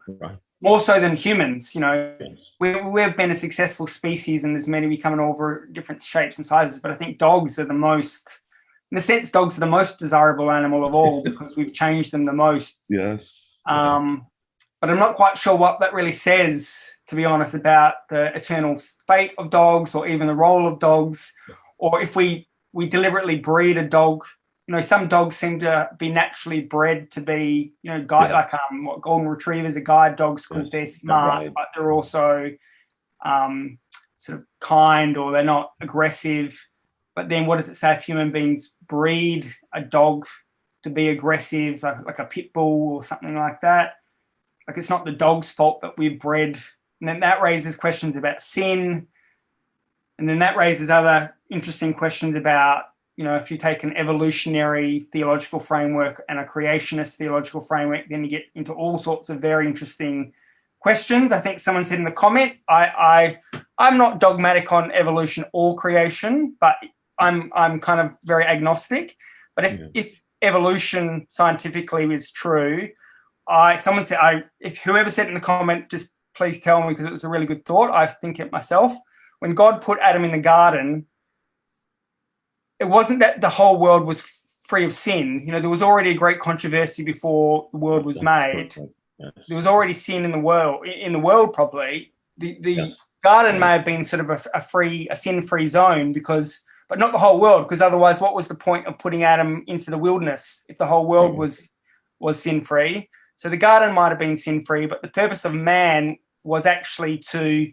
more so than humans. We've been a successful species, and there's many, we come in all different shapes and sizes, but I think dogs are the most, in a sense, dogs are the most desirable animal of all because we've changed them the most. Yes. But I'm not quite sure what that really says, to be honest, about the eternal fate of dogs or even the role of dogs, or if we deliberately breed a dog. Some dogs seem to be naturally bred to be, like golden retrievers are guide dogs because they're smart, but they're also sort of kind, or they're not aggressive. But then what does it say if human beings breed a dog to be aggressive, like a pit bull or something like that? Like, it's not the dog's fault that we've bred. And then that raises questions about sin. And then that raises other interesting questions about, if you take an evolutionary theological framework and a creationist theological framework, then you get into all sorts of very interesting questions. I think someone said in the comment, I'm not dogmatic on evolution or creation, but I'm kind of very agnostic. But if evolution scientifically is true, someone said, if whoever said it in the comment, just please tell me, because it was a really good thought. I think it myself. When God put Adam in the garden, it wasn't that the whole world was free of sin. There was already a great controversy before the world was made. There was already sin in the world probably. The garden may have been sort of a sin-free zone, but not the whole world, because otherwise what was the point of putting Adam into the wilderness if the whole world was sin-free? So the garden might have been sin-free, but the purpose of man was actually to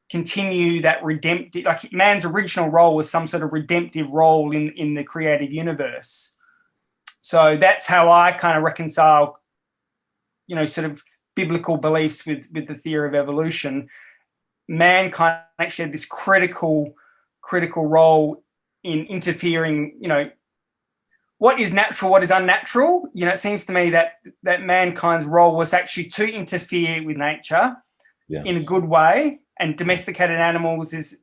continue that redemptive, like man's original role was some sort of redemptive role in the creative universe. So that's how I kind of reconcile, sort of biblical beliefs with the theory of evolution. Mankind actually had this critical role in interfering, what is natural, what is unnatural. It seems to me that mankind's role was actually to interfere with nature in a good way, and domesticated animals is,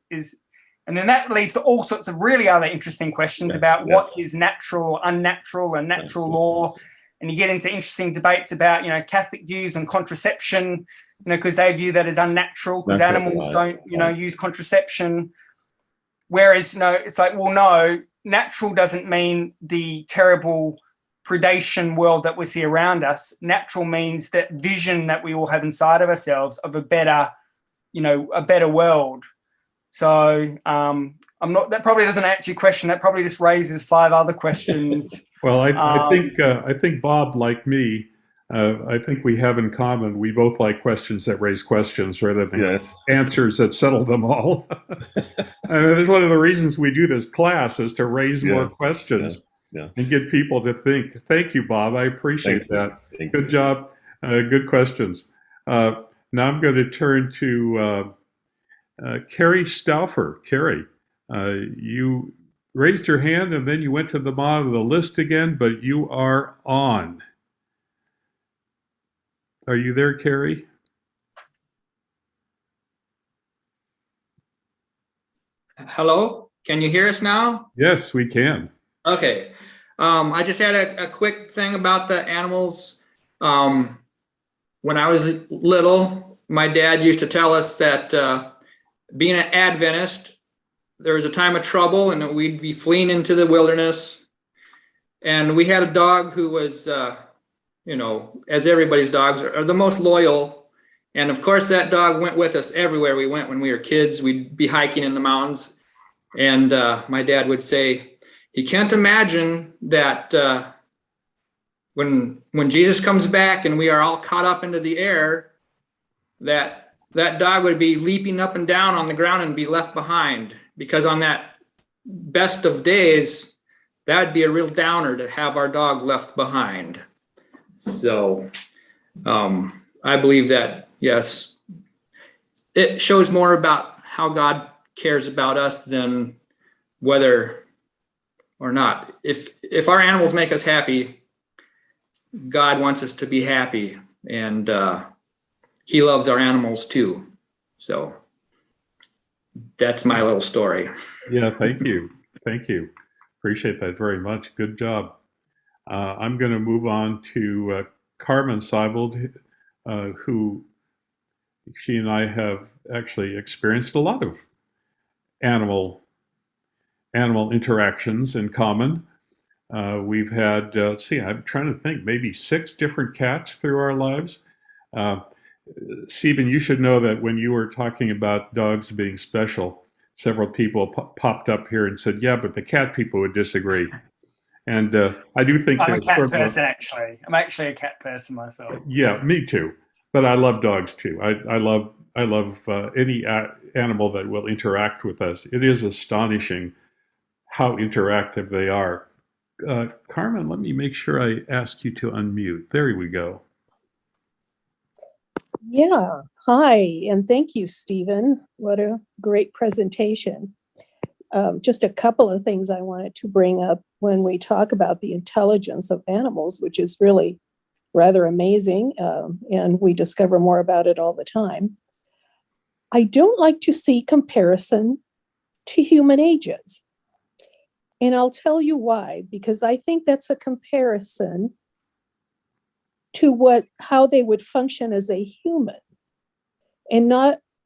and then that leads to all sorts of really other interesting questions about what is natural, unnatural, and natural law. And you get into interesting debates about, Catholic views on contraception, because they view that as unnatural because animals don't, use contraception. Whereas, it's like, well, no, natural doesn't mean the terrible predation world that we see around us. Natural means that vision that we all have inside of ourselves of a better world. So that probably doesn't answer your question. That probably just raises 5 other questions. Well, I think Bob, like me, I think we have in common, we both like questions that raise questions rather than answers that settle them all. And that's one of the reasons we do this class, is to raise more questions and get people to think. Thank you, Bob. I appreciate that. Good job. Good questions. Now I'm going to turn to Carrie Stauffer. Carrie, you raised your hand and then you went to the bottom of the list again, but you are on. Are you there, Carrie? Hello, can you hear us now? Yes, we can. Okay. I just had a quick thing about the animals. When I was little, my dad used to tell us that being an Adventist, there was a time of trouble and we'd be fleeing into the wilderness. And we had a dog who was, as everybody's dogs are the most loyal. And of course, that dog went with us everywhere we went when we were kids. We'd be hiking in the mountains. And my dad would say, he can't imagine that when Jesus comes back and we are all caught up into the air, that dog would be leaping up and down on the ground and be left behind. Because on that best of days, that'd be a real downer to have our dog left behind. So I believe that, yes, it shows more about how God cares about us than whether or not. If our animals make us happy, God wants us to be happy, and he loves our animals too. So that's my little story. Yeah, thank you. Thank you. Appreciate that very much. Good job. I'm going to move on to Carmen Seibold, who she and I have actually experienced a lot of animal interactions in common. We've had, let's see, I'm trying to think, maybe 6 different cats through our lives. Stephen, you should know that when you were talking about dogs being special, several people popped up here and said, yeah, but the cat people would disagree. And I do think I'm a cat sort person, actually. I'm actually a cat person myself. Yeah, me too. But I love dogs too. I love any animal that will interact with us. It is astonishing how interactive they are. Carmen, let me make sure I ask you to unmute. There we go. Yeah, hi, and thank you, Stephen. What a great presentation. Just a couple of things I wanted to bring up when we talk about the intelligence of animals, which is really rather amazing, and we discover more about it all the time. I don't like to see comparison to human ages. And I'll tell you why, because I think that's a comparison to how they would function as a human, and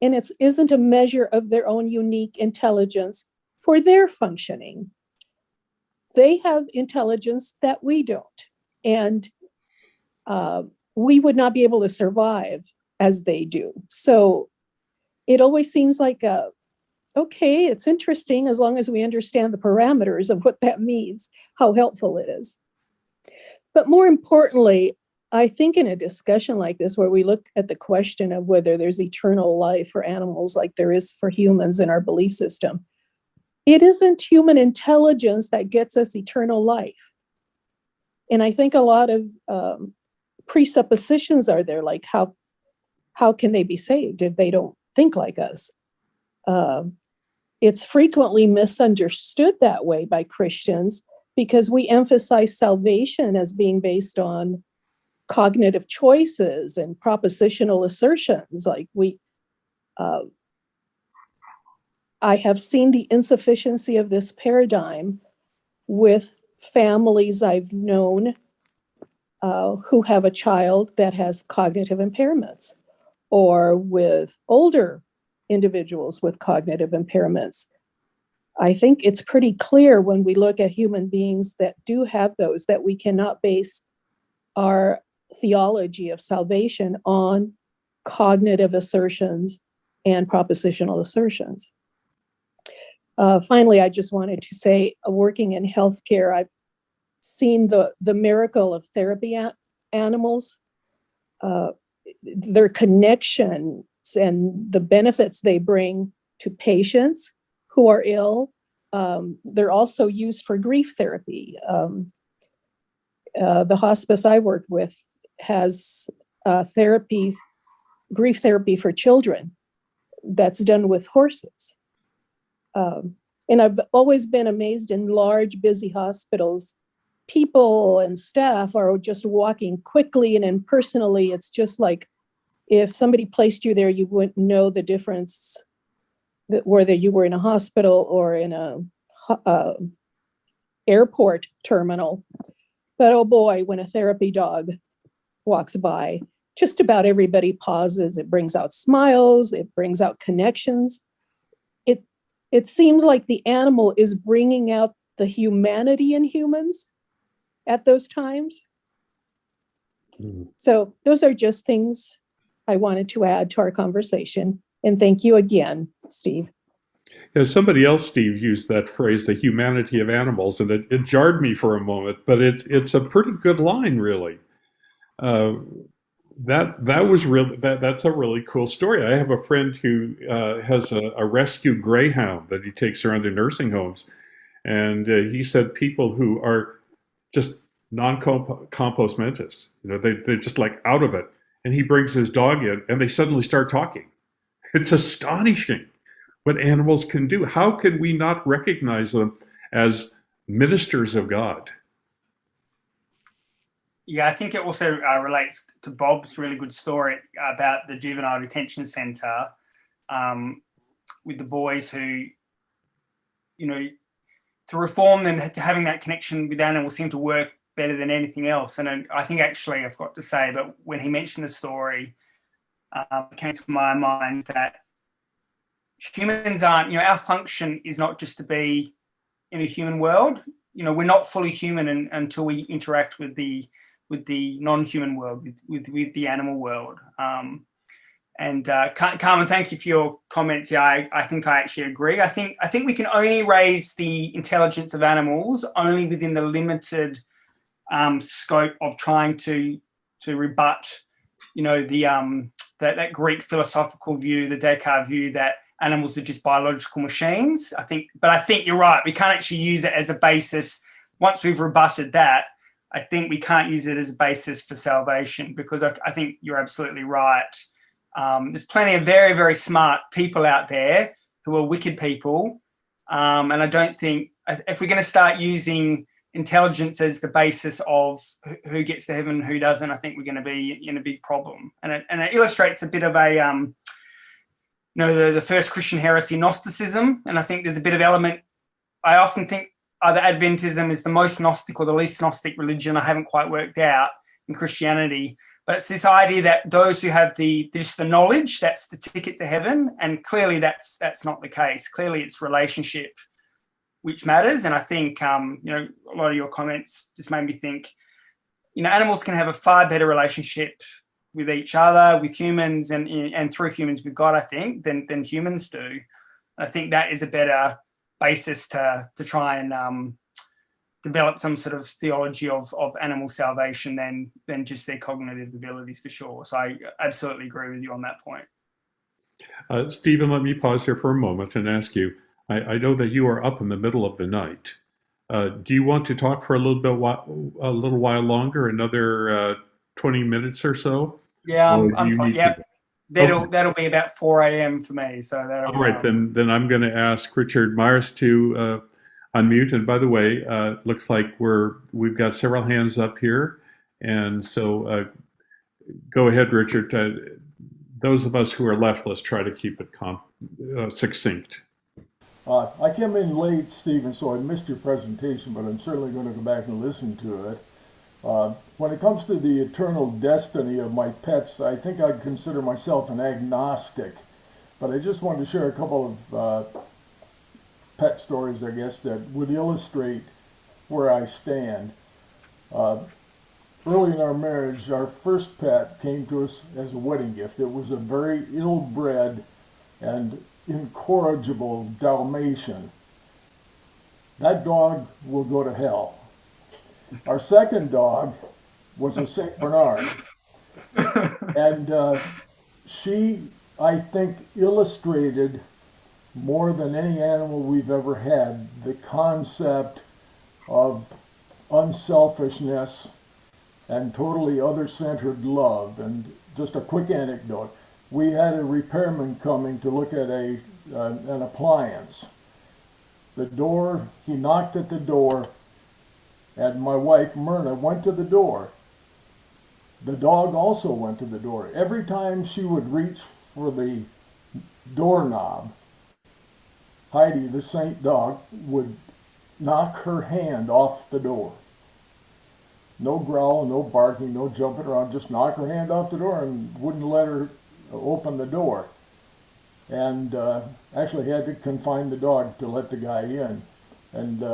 it isn't a measure of their own unique intelligence for their functioning. They have intelligence that we don't, and we would not be able to survive as they do. So it always seems like okay, it's interesting as long as we understand the parameters of what that means, how helpful it is. But more importantly, I think in a discussion like this, where we look at the question of whether there's eternal life for animals like there is for humans in our belief system, it isn't human intelligence that gets us eternal life. And I think a lot of presuppositions are there, like how can they be saved if they don't think like us? It's frequently misunderstood that way by Christians because we emphasize salvation as being based on cognitive choices and propositional assertions. Like I have seen the insufficiency of this paradigm with families I've known who have a child that has cognitive impairments, or with older individuals with cognitive impairments. I think it's pretty clear when we look at human beings that do have those, that we cannot base our theology of salvation on cognitive assertions and propositional assertions. Finally, I just wanted to say, working in healthcare, I've seen the miracle of therapy animals, their connections and the benefits they bring to patients who are ill. They're also used for grief therapy. The hospice I worked with has grief therapy for children that's done with horses. And I've always been amazed in large, busy hospitals. People and staff are just walking quickly and impersonally. It's just like if somebody placed you there, you wouldn't know the difference whether you were in a hospital or in a airport terminal. But oh boy, when a therapy dog walks by, just about everybody pauses. It brings out smiles. It brings out connections. It seems like the animal is bringing out the humanity in humans at those times. So those are just things I wanted to add to our conversation. And thank you again, Steve. Yeah, somebody else, Steve, used that phrase, the humanity of animals, and it jarred me for a moment, but it's a pretty good line, really. That's a really cool story. I have a friend who has a rescue greyhound that he takes around to nursing homes, and he said people who are just non-compos mentis, they're just like out of it, and he brings his dog in, and they suddenly start talking. It's astonishing what animals can do. How can we not recognize them as ministers of God. Yeah, I think it also relates to Bob's really good story about the juvenile detention centre with the boys who, to reform them, having that connection with animals seemed to work better than anything else. And I think actually, I've got to say, but when he mentioned the story, it came to my mind that humans aren't, our function is not just to be in a human world. We're not fully human until we interact with the non-human world, with the animal world. And Carmen, thank you for your comments. Yeah, I think I actually agree. I think we can only raise the intelligence of animals only within the limited scope of trying to rebut, that Greek philosophical view, the Descartes view that animals are just biological machines. I think you're right. We can't actually use it as a basis. Once we've rebutted that, I think we can't use it as a basis for salvation, because I think you're absolutely right. There's plenty of very, very smart people out there who are wicked people. And I don't think, if we're going to start using intelligence as the basis of who gets to heaven and who doesn't, I think we're going to be in a big problem. And it illustrates a bit of a, the first Christian heresy, Gnosticism. And I think there's a bit of element, I often think either Adventism is the most Gnostic or the least Gnostic religion. I haven't quite worked out in Christianity. But it's this idea that those who have just the knowledge, that's the ticket to heaven. And clearly that's not the case. Clearly it's relationship which matters. And I think, a lot of your comments just made me think, animals can have a far better relationship with each other, with humans, and through humans with God, I think, than humans do. I think that is a better basis to try and develop some sort of theology of animal salvation than just their cognitive abilities, for sure. So I absolutely agree with you on that point. Stephen, let me pause here for a moment and ask you, I know that you are up in the middle of the night. Do you want to talk for a little while longer, another 20 minutes or so? Yeah, I'm fine. Yep. That'll be about 4 a.m. for me. So that'll all right, then I'm going to ask Richard Myers to unmute. And by the way, looks like we've got several hands up here, and so go ahead, Richard. Those of us who are left, let's try to keep it succinct. I came in late, Stephen, so I missed your presentation, but I'm certainly going to go back and listen to it. When it comes to the eternal destiny of my pets, I think I'd consider myself an agnostic, but I just wanted to share a couple of pet stories, I guess, that would illustrate where I stand. Early in our marriage, our first pet came to us as a wedding gift. It was a very ill-bred and incorrigible Dalmatian. That dog will go to hell. Our second dog was a St. Bernard. And she, I think, illustrated more than any animal we've ever had the concept of unselfishness and totally other-centered love. And just a quick anecdote. We had a repairman coming to look at an appliance. He knocked at the door, and my wife, Myrna, went to the door. The dog also went to the door. Every time she would reach for the doorknob, Heidi, the saint dog, would knock her hand off the door. No growl, no barking, no jumping around, just knock her hand off the door and wouldn't let her open the door. And actually had to confine the dog to let the guy in. And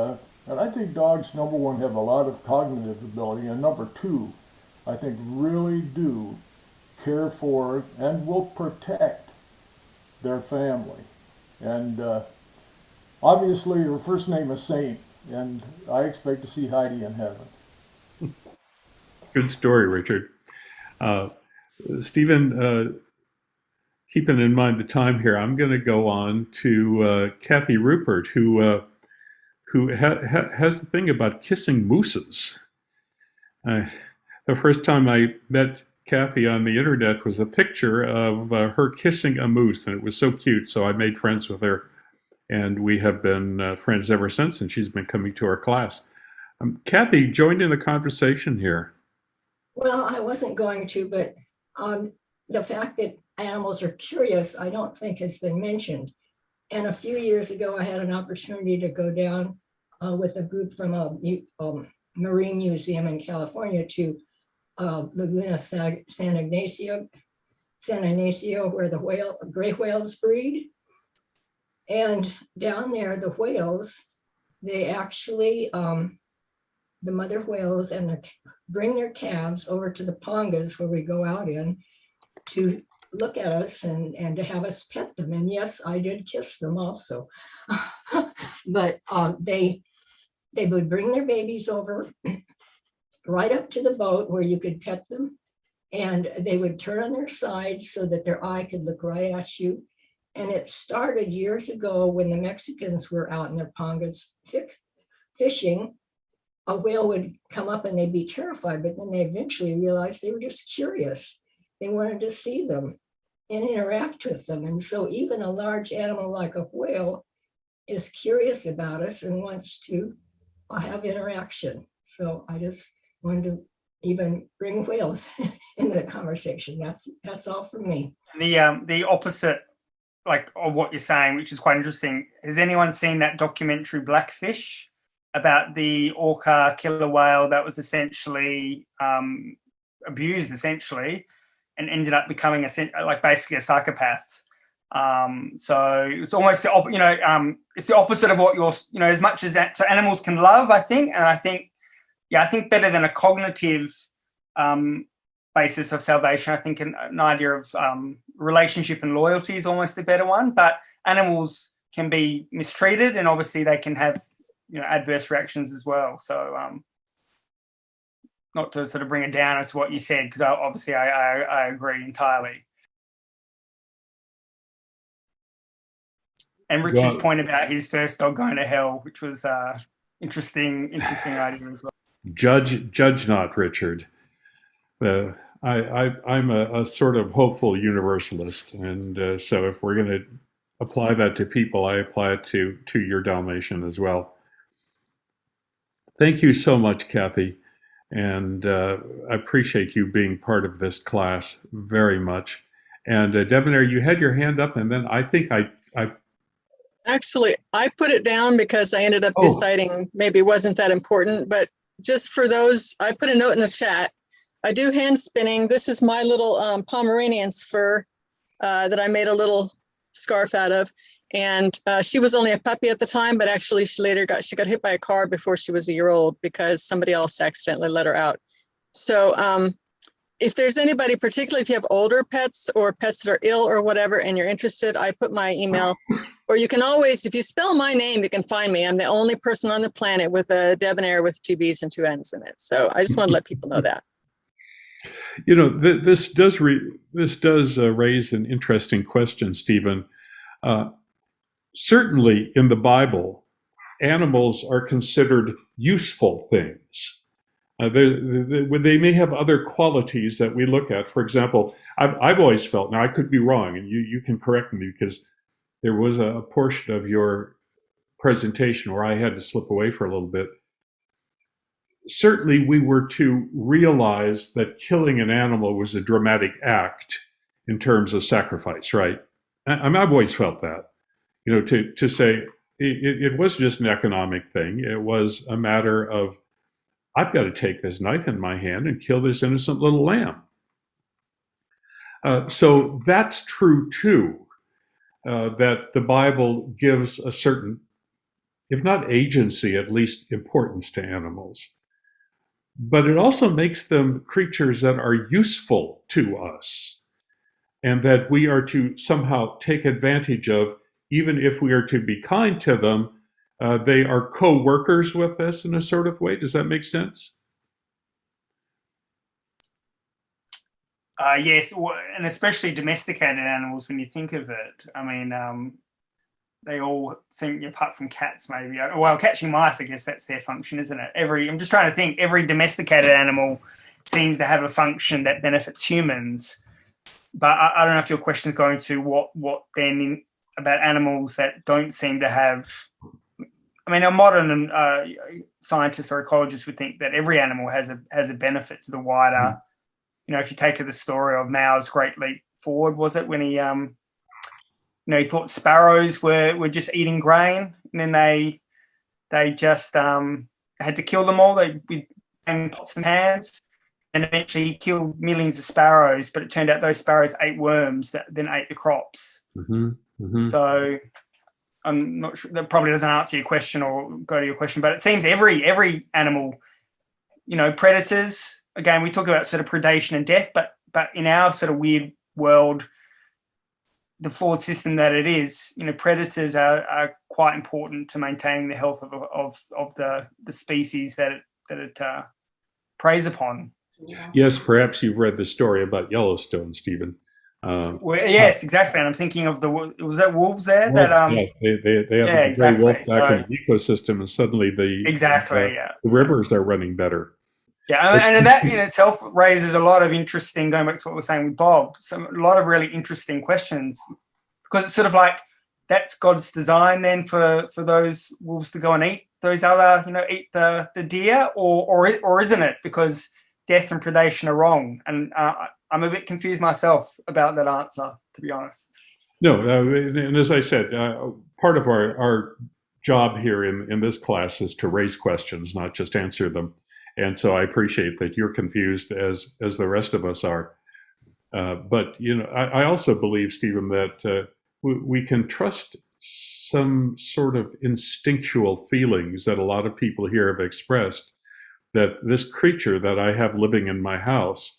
I think dogs, number one, have a lot of cognitive ability, and number two, I think really do care for and will protect their family. And obviously her first name is Saint, and I expect to see Heidi in heaven. Good story, Richard. Stephen, keeping in mind the time here, I'm going to go on to Kathy Rupert, who has the thing about kissing mooses. The first time I met Kathy on the internet was a picture of her kissing a moose, and it was so cute, so I made friends with her and we have been friends ever since, and she's been coming to our class. Kathy joined in the conversation here. Well, I wasn't going to, but the fact that animals are curious, I don't think has been mentioned. And a few years ago, I had an opportunity to go down with a group from a marine museum in California to Laguna San Ignacio, where the gray whales breed. And down there, the whales, they actually, the mother whales bring their calves over to the pongas where we go out in to look at us and to have us pet them. And yes, I did kiss them also. But they would bring their babies over right up to the boat where you could pet them. And they would turn on their sides so that their eye could look right at you. And it started years ago when the Mexicans were out in their pongas fishing. A whale would come up and they'd be terrified, but then they eventually realized they were just curious. They wanted to see them and interact with them. And so even a large animal like a whale is curious about us and wants to have interaction. So I just wanted to even bring whales into the conversation. That's all from me. The opposite, like, of what you're saying, which is quite interesting. Has anyone seen that documentary Blackfish about the orca killer whale that was essentially abused, and ended up becoming basically a psychopath? So it's almost it's the opposite of what you're, as much as that. So animals can love, I think, and I think better than a cognitive basis of salvation. I think an idea of relationship and loyalty is almost a better one. But animals can be mistreated, and obviously they can have adverse reactions as well. So not to sort of bring it down as to what you said, because obviously I agree entirely. And Richard's point about his first dog going to hell, which was interesting idea as well. Judge not, Richard. I'm a sort of hopeful universalist, and so if we're going to apply that to people, I apply it to your Dalmatian as well. Thank you so much, Kathy, and I appreciate you being part of this class very much. And Debonair, you had your hand up, and then I think I Actually, I put it down because I ended up deciding maybe it wasn't that important, but just for those, I put a note in the chat. I do hand spinning. This is my little Pomeranian's fur that I made a little scarf out of. And she was only a puppy at the time, but actually she got hit by a car before she was a year old because somebody else accidentally let her out. So if there's anybody, particularly if you have older pets or pets that are ill or whatever, and you're interested, I put my email, or you can always, if you spell my name, you can find me. I'm the only person on the planet with a Debonair with 2 B's and 2 N's in it. So I just want to let people know that. This does raise an interesting question, Stephen. Certainly in the Bible, animals are considered useful things. They may have other qualities that we look at. For example, I've always felt, now I could be wrong, and you can correct me, because there was a portion of your presentation where I had to slip away for a little bit. Certainly we were to realize that killing an animal was a dramatic act in terms of sacrifice, right? I've always felt that. To say it wasn't just an economic thing. It was a matter of, I've got to take this knife in my hand and kill this innocent little lamb. So that's true too, that the Bible gives a certain, if not agency, at least importance to animals. But it also makes them creatures that are useful to us, and that we are to somehow take advantage of. Even if we are to be kind to them, they are co-workers with us in a sort of way. Does that make sense? Yes, and especially domesticated animals, when you think of it. I mean, they all seem, apart from cats maybe. Well, catching mice, I guess that's their function, isn't it? I'm just trying to think, every domesticated animal seems to have a function that benefits humans. But I don't know if your question is going to what then animals that don't seem to have. I mean, a modern scientist or ecologist would think that every animal has a benefit to the wider. If you take the story of Mao's Great Leap Forward, was it when he he thought sparrows were just eating grain, and then they just had to kill them all. They with pots and pans, and eventually he killed millions of sparrows. But it turned out those sparrows ate worms that then ate the crops. So I'm not sure, that probably doesn't answer your question or go to your question, but it seems every animal, predators. Again, we talk about sort of predation and death, but in our sort of weird world, the flawed system that it is, predators are quite important to maintaining the health of the species that it preys upon. Yes, perhaps you've read the story about Yellowstone, Stephen. Well, yes, exactly. And I'm thinking of was that wolves there? Yes, they have a exactly. wolf back in the ecosystem, and suddenly the rivers are running better. Yeah, and that in itself raises a lot of interesting, going back to what we were saying with Bob, a lot of really interesting questions, because it's sort of like that's God's design then for those wolves to go and eat those other, eat the deer, or isn't it? Because death and predation are wrong, and I'm a bit confused myself about that answer, to be honest. No, and as I said, part of our job here in this class is to raise questions, not just answer them. And so I appreciate that you're confused as the rest of us are. But, I also believe, Stephen, that we can trust some sort of instinctual feelings that a lot of people here have expressed, that this creature that I have living in my house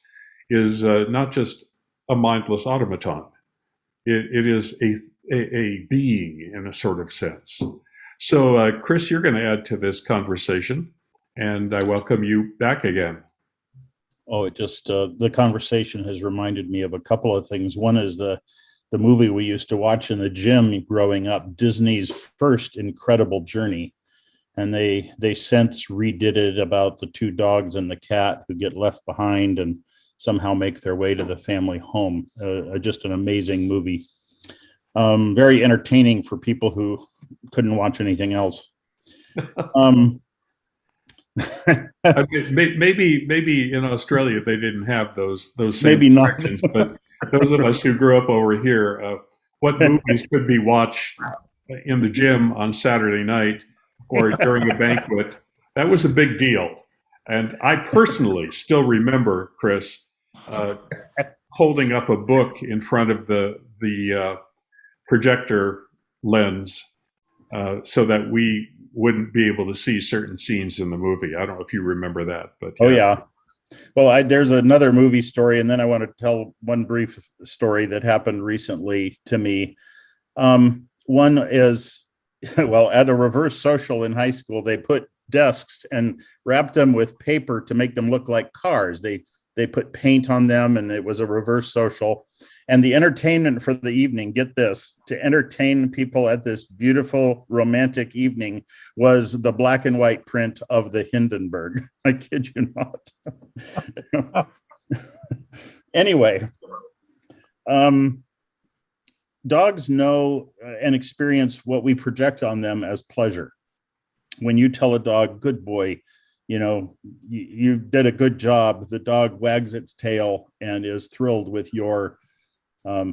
is not just a mindless automaton. It is a being in a sort of sense. So, Chris, you're going to add to this conversation. And I welcome you back again. Oh, it just, the conversation has reminded me of a couple of things. One is the movie we used to watch in the gym growing up, Disney's First Incredible Journey. And they since redid it about the two dogs and the cat who get left behind and somehow make their way to the family home. Just an amazing movie. Very entertaining for people who couldn't watch anything else. Maybe in Australia they didn't have those same maybe not, but those of us who grew up over here, what movies could be watched in the gym on Saturday night or during a banquet? That was a big deal, and I personally still remember, Chris, holding up a book in front of the projector lens so that we wouldn't be able to see certain scenes in the movie. I don't know if you remember that, but yeah. Oh yeah. Well, there's another movie story, and then I want to tell one brief story that happened recently to me. One is, well, at a reverse social in high school, they put desks and wrapped them with paper to make them look like cars. They put paint on them, and it was a reverse social. And the entertainment for the evening, get this, to entertain people at this beautiful romantic evening was the black and white print of the Hindenburg. I kid you not. Anyway, dogs know and experience what we project on them as pleasure. When you tell a dog, good boy, you did a good job, the dog wags its tail and is thrilled with your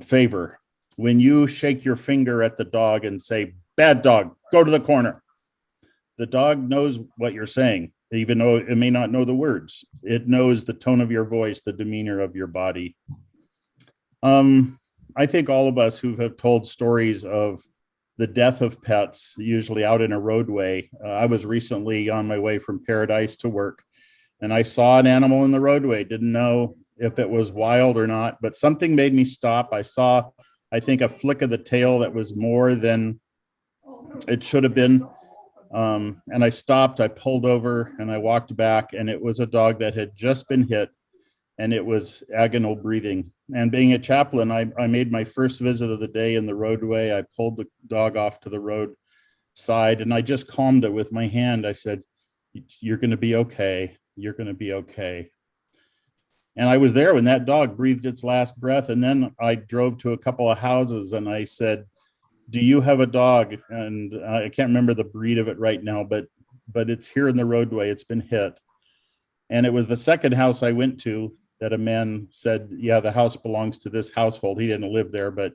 favor. When you shake your finger at the dog and say, bad dog, go to the corner, the dog knows what you're saying, even though it may not know the words. It knows the tone of your voice, the demeanor of your body. I think all of us who have told stories of the death of pets, usually out in a roadway. I was recently on my way from Paradise to work, and I saw an animal in the roadway, didn't know if it was wild or not, but something made me stop. I saw, I think, a flick of the tail that was more than it should have been. And I stopped, I pulled over, and I walked back, and it was a dog that had just been hit, and it was agonal breathing. And being a chaplain, I made my first visit of the day in the roadway. I pulled the dog off to the roadside, and I just calmed it with my hand. I said, you're going to be okay. You're going to be okay. And I was there when that dog breathed its last breath. And then I drove to a couple of houses and I said, do you have a dog? And I can't remember the breed of it right now, but it's here in the roadway. It's been hit. And it was the second house I went to that a man said, yeah, the house belongs to this household. He didn't live there, but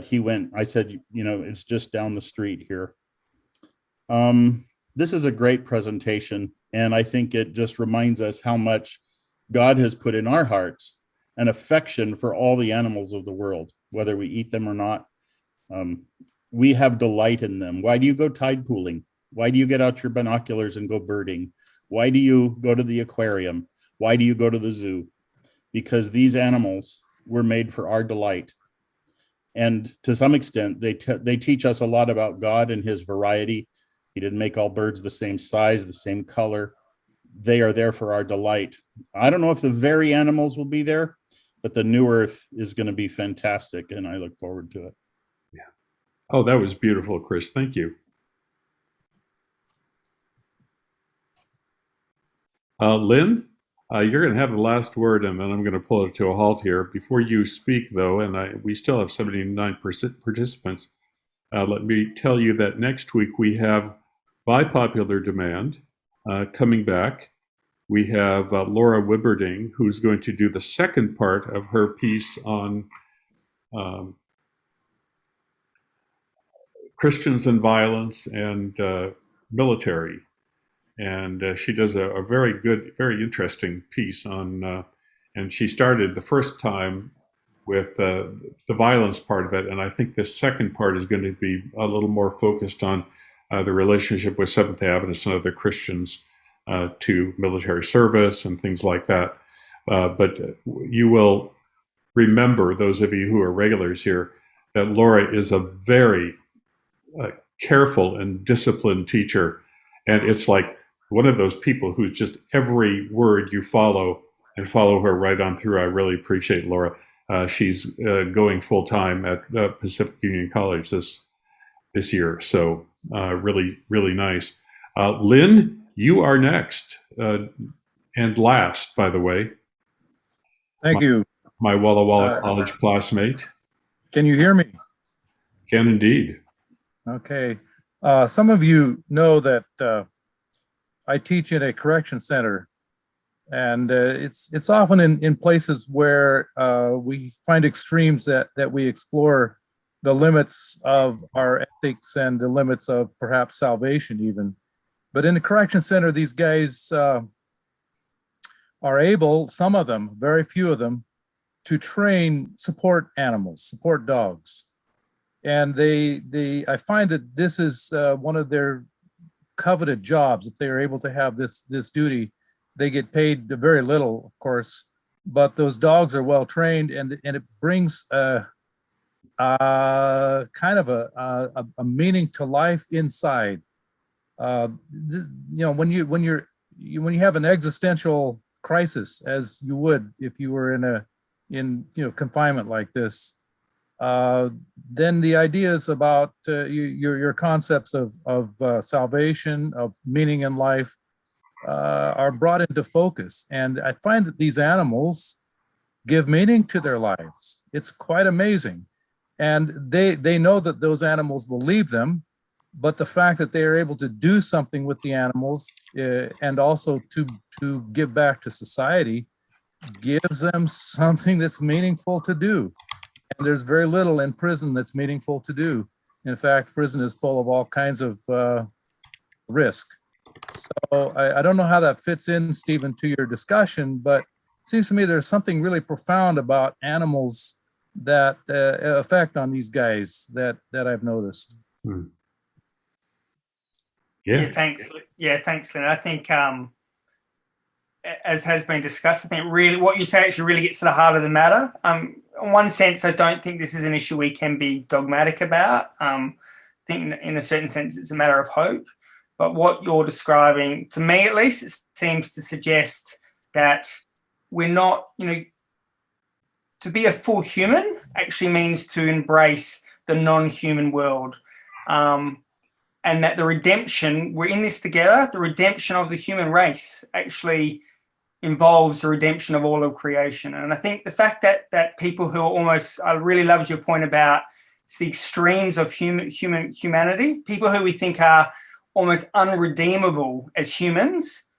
he went. I said, it's just down the street here. This is a great presentation, and I think it just reminds us how much God has put in our hearts an affection for all the animals of the world, whether we eat them or not. We have delight in them. Why do you go tide pooling? Why do you get out your binoculars and go birding? Why do you go to the aquarium? Why do you go to the zoo? Because these animals were made for our delight. And to some extent, they teach us a lot about God and his variety. He didn't make all birds the same size, the same color. They are there for our delight. I don't know if the very animals will be there, but the new earth is going to be fantastic, and I look forward to it. Yeah. Oh, that was beautiful, Chris. Thank you. Lynn, you're going to have the last word, and then I'm going to pull it to a halt here. Before you speak, though, and we still have 79 participants, let me tell you that next week we have, by popular demand, coming back, we have Laura Wibberding, who's going to do the second part of her piece on Christians and violence and military. And she does a very good, very interesting piece on, and she started the first time with the violence part of it. And I think this second part is going to be a little more focused on the relationship with Seventh-day Adventists and other Christians to military service and things like that. But you will remember, those of you who are regulars here, that Laura is a very careful and disciplined teacher. And it's like one of those people who's just every word you follow and follow her right on through. I really appreciate Laura. She's going full time at Pacific Union College this year. So really, really nice. Lynn, you are next and last, by the way. Thank you. My Walla Walla College classmate. Can you hear me? Can indeed. Okay. Some of you know that I teach in a correction center, and it's often in places where we find extremes that we explore the limits of our ethics and the limits of perhaps salvation even. But in the correction center, these guys are able, some of them, very few of them, to train support animals, support dogs. And I find that this is one of their coveted jobs. If they are able to have this duty, they get paid very little, of course, but those dogs are well trained, and it brings kind of a meaning to life inside. When you have an existential crisis, as you would if you were in confinement like this, then the ideas about your concepts of salvation, of meaning in life, are brought into focus. And I find that these animals give meaning to their lives. It's quite amazing. And they know that those animals will leave them, but the fact that they are able to do something with the animals and also to give back to society gives them something that's meaningful to do. And there's very little in prison that's meaningful to do. In fact, prison is full of all kinds of risk. So I don't know how that fits in, Stephen, to your discussion, but it seems to me there's something really profound about animals that effect on these guys that I've noticed. Hmm. Yeah, thanks. Yeah, thanks, Lynn. I think, as has been discussed, I think really what you say actually really gets to the heart of the matter. In one sense, I don't think this is an issue we can be dogmatic about. I think in a certain sense, it's a matter of hope. But what you're describing, to me at least, it seems to suggest that we're not, to be a full human actually means to embrace the non-human world. And that the redemption, we're in this together, the redemption of the human race actually involves the redemption of all of creation. And I think the fact that people who are almost, I really loved your point about It's the extremes of humanity, people who we think are almost unredeemable as humans.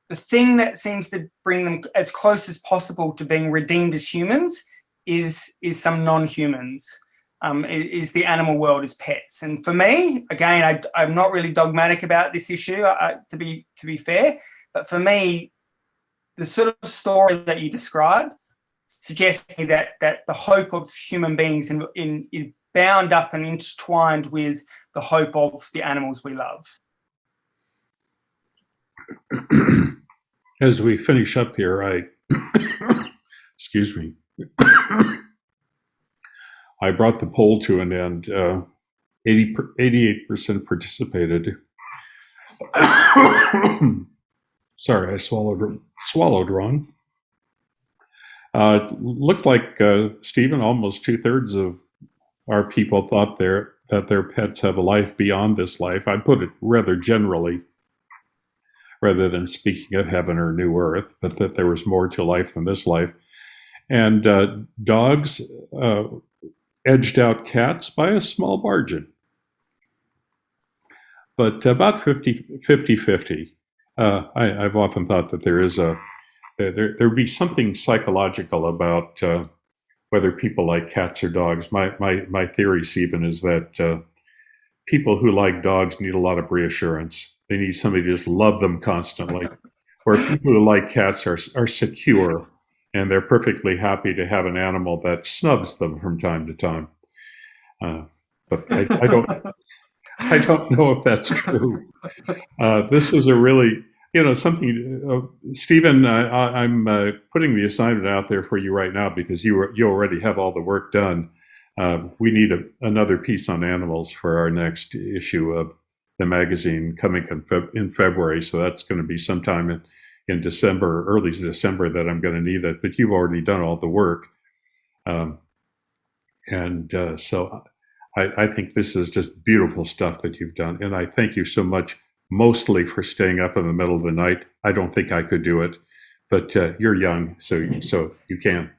The thing that seems to bring them as close as possible to being redeemed as humans is some non-humans, is the animal world, is pets. And for me, again, I'm not really dogmatic about this issue, to be fair, but for me, the sort of story that you describe suggests that the hope of human beings is bound up and intertwined with the hope of the animals we love. As we finish up here, excuse me, I brought the poll to an end. 88% participated. Sorry, I swallowed wrong. Looked like, Stephen, almost 2/3 of our people thought that their pets have a life beyond this life. I put it rather generally, rather than speaking of heaven or new earth, but that there was more to life than this life. And dogs edged out cats by a small margin, but about 50-50. I've often thought that there'd be something psychological about whether people like cats or dogs. My theory, Stephen, is that people who like dogs need a lot of reassurance. They need somebody to just love them constantly. Where people who like cats are secure, and they're perfectly happy to have an animal that snubs them from time to time. But I don't know if that's true. This was a really, something, Stephen, I'm putting the assignment out there for you right now because you already have all the work done. We need another piece on animals for our next issue of the magazine coming in February. So that's going to be sometime in December, early December, that I'm going to need it. But you've already done all the work. So I think this is just beautiful stuff that you've done. And I thank you so much, mostly for staying up in the middle of the night. I don't think I could do it, but you're young, so you can.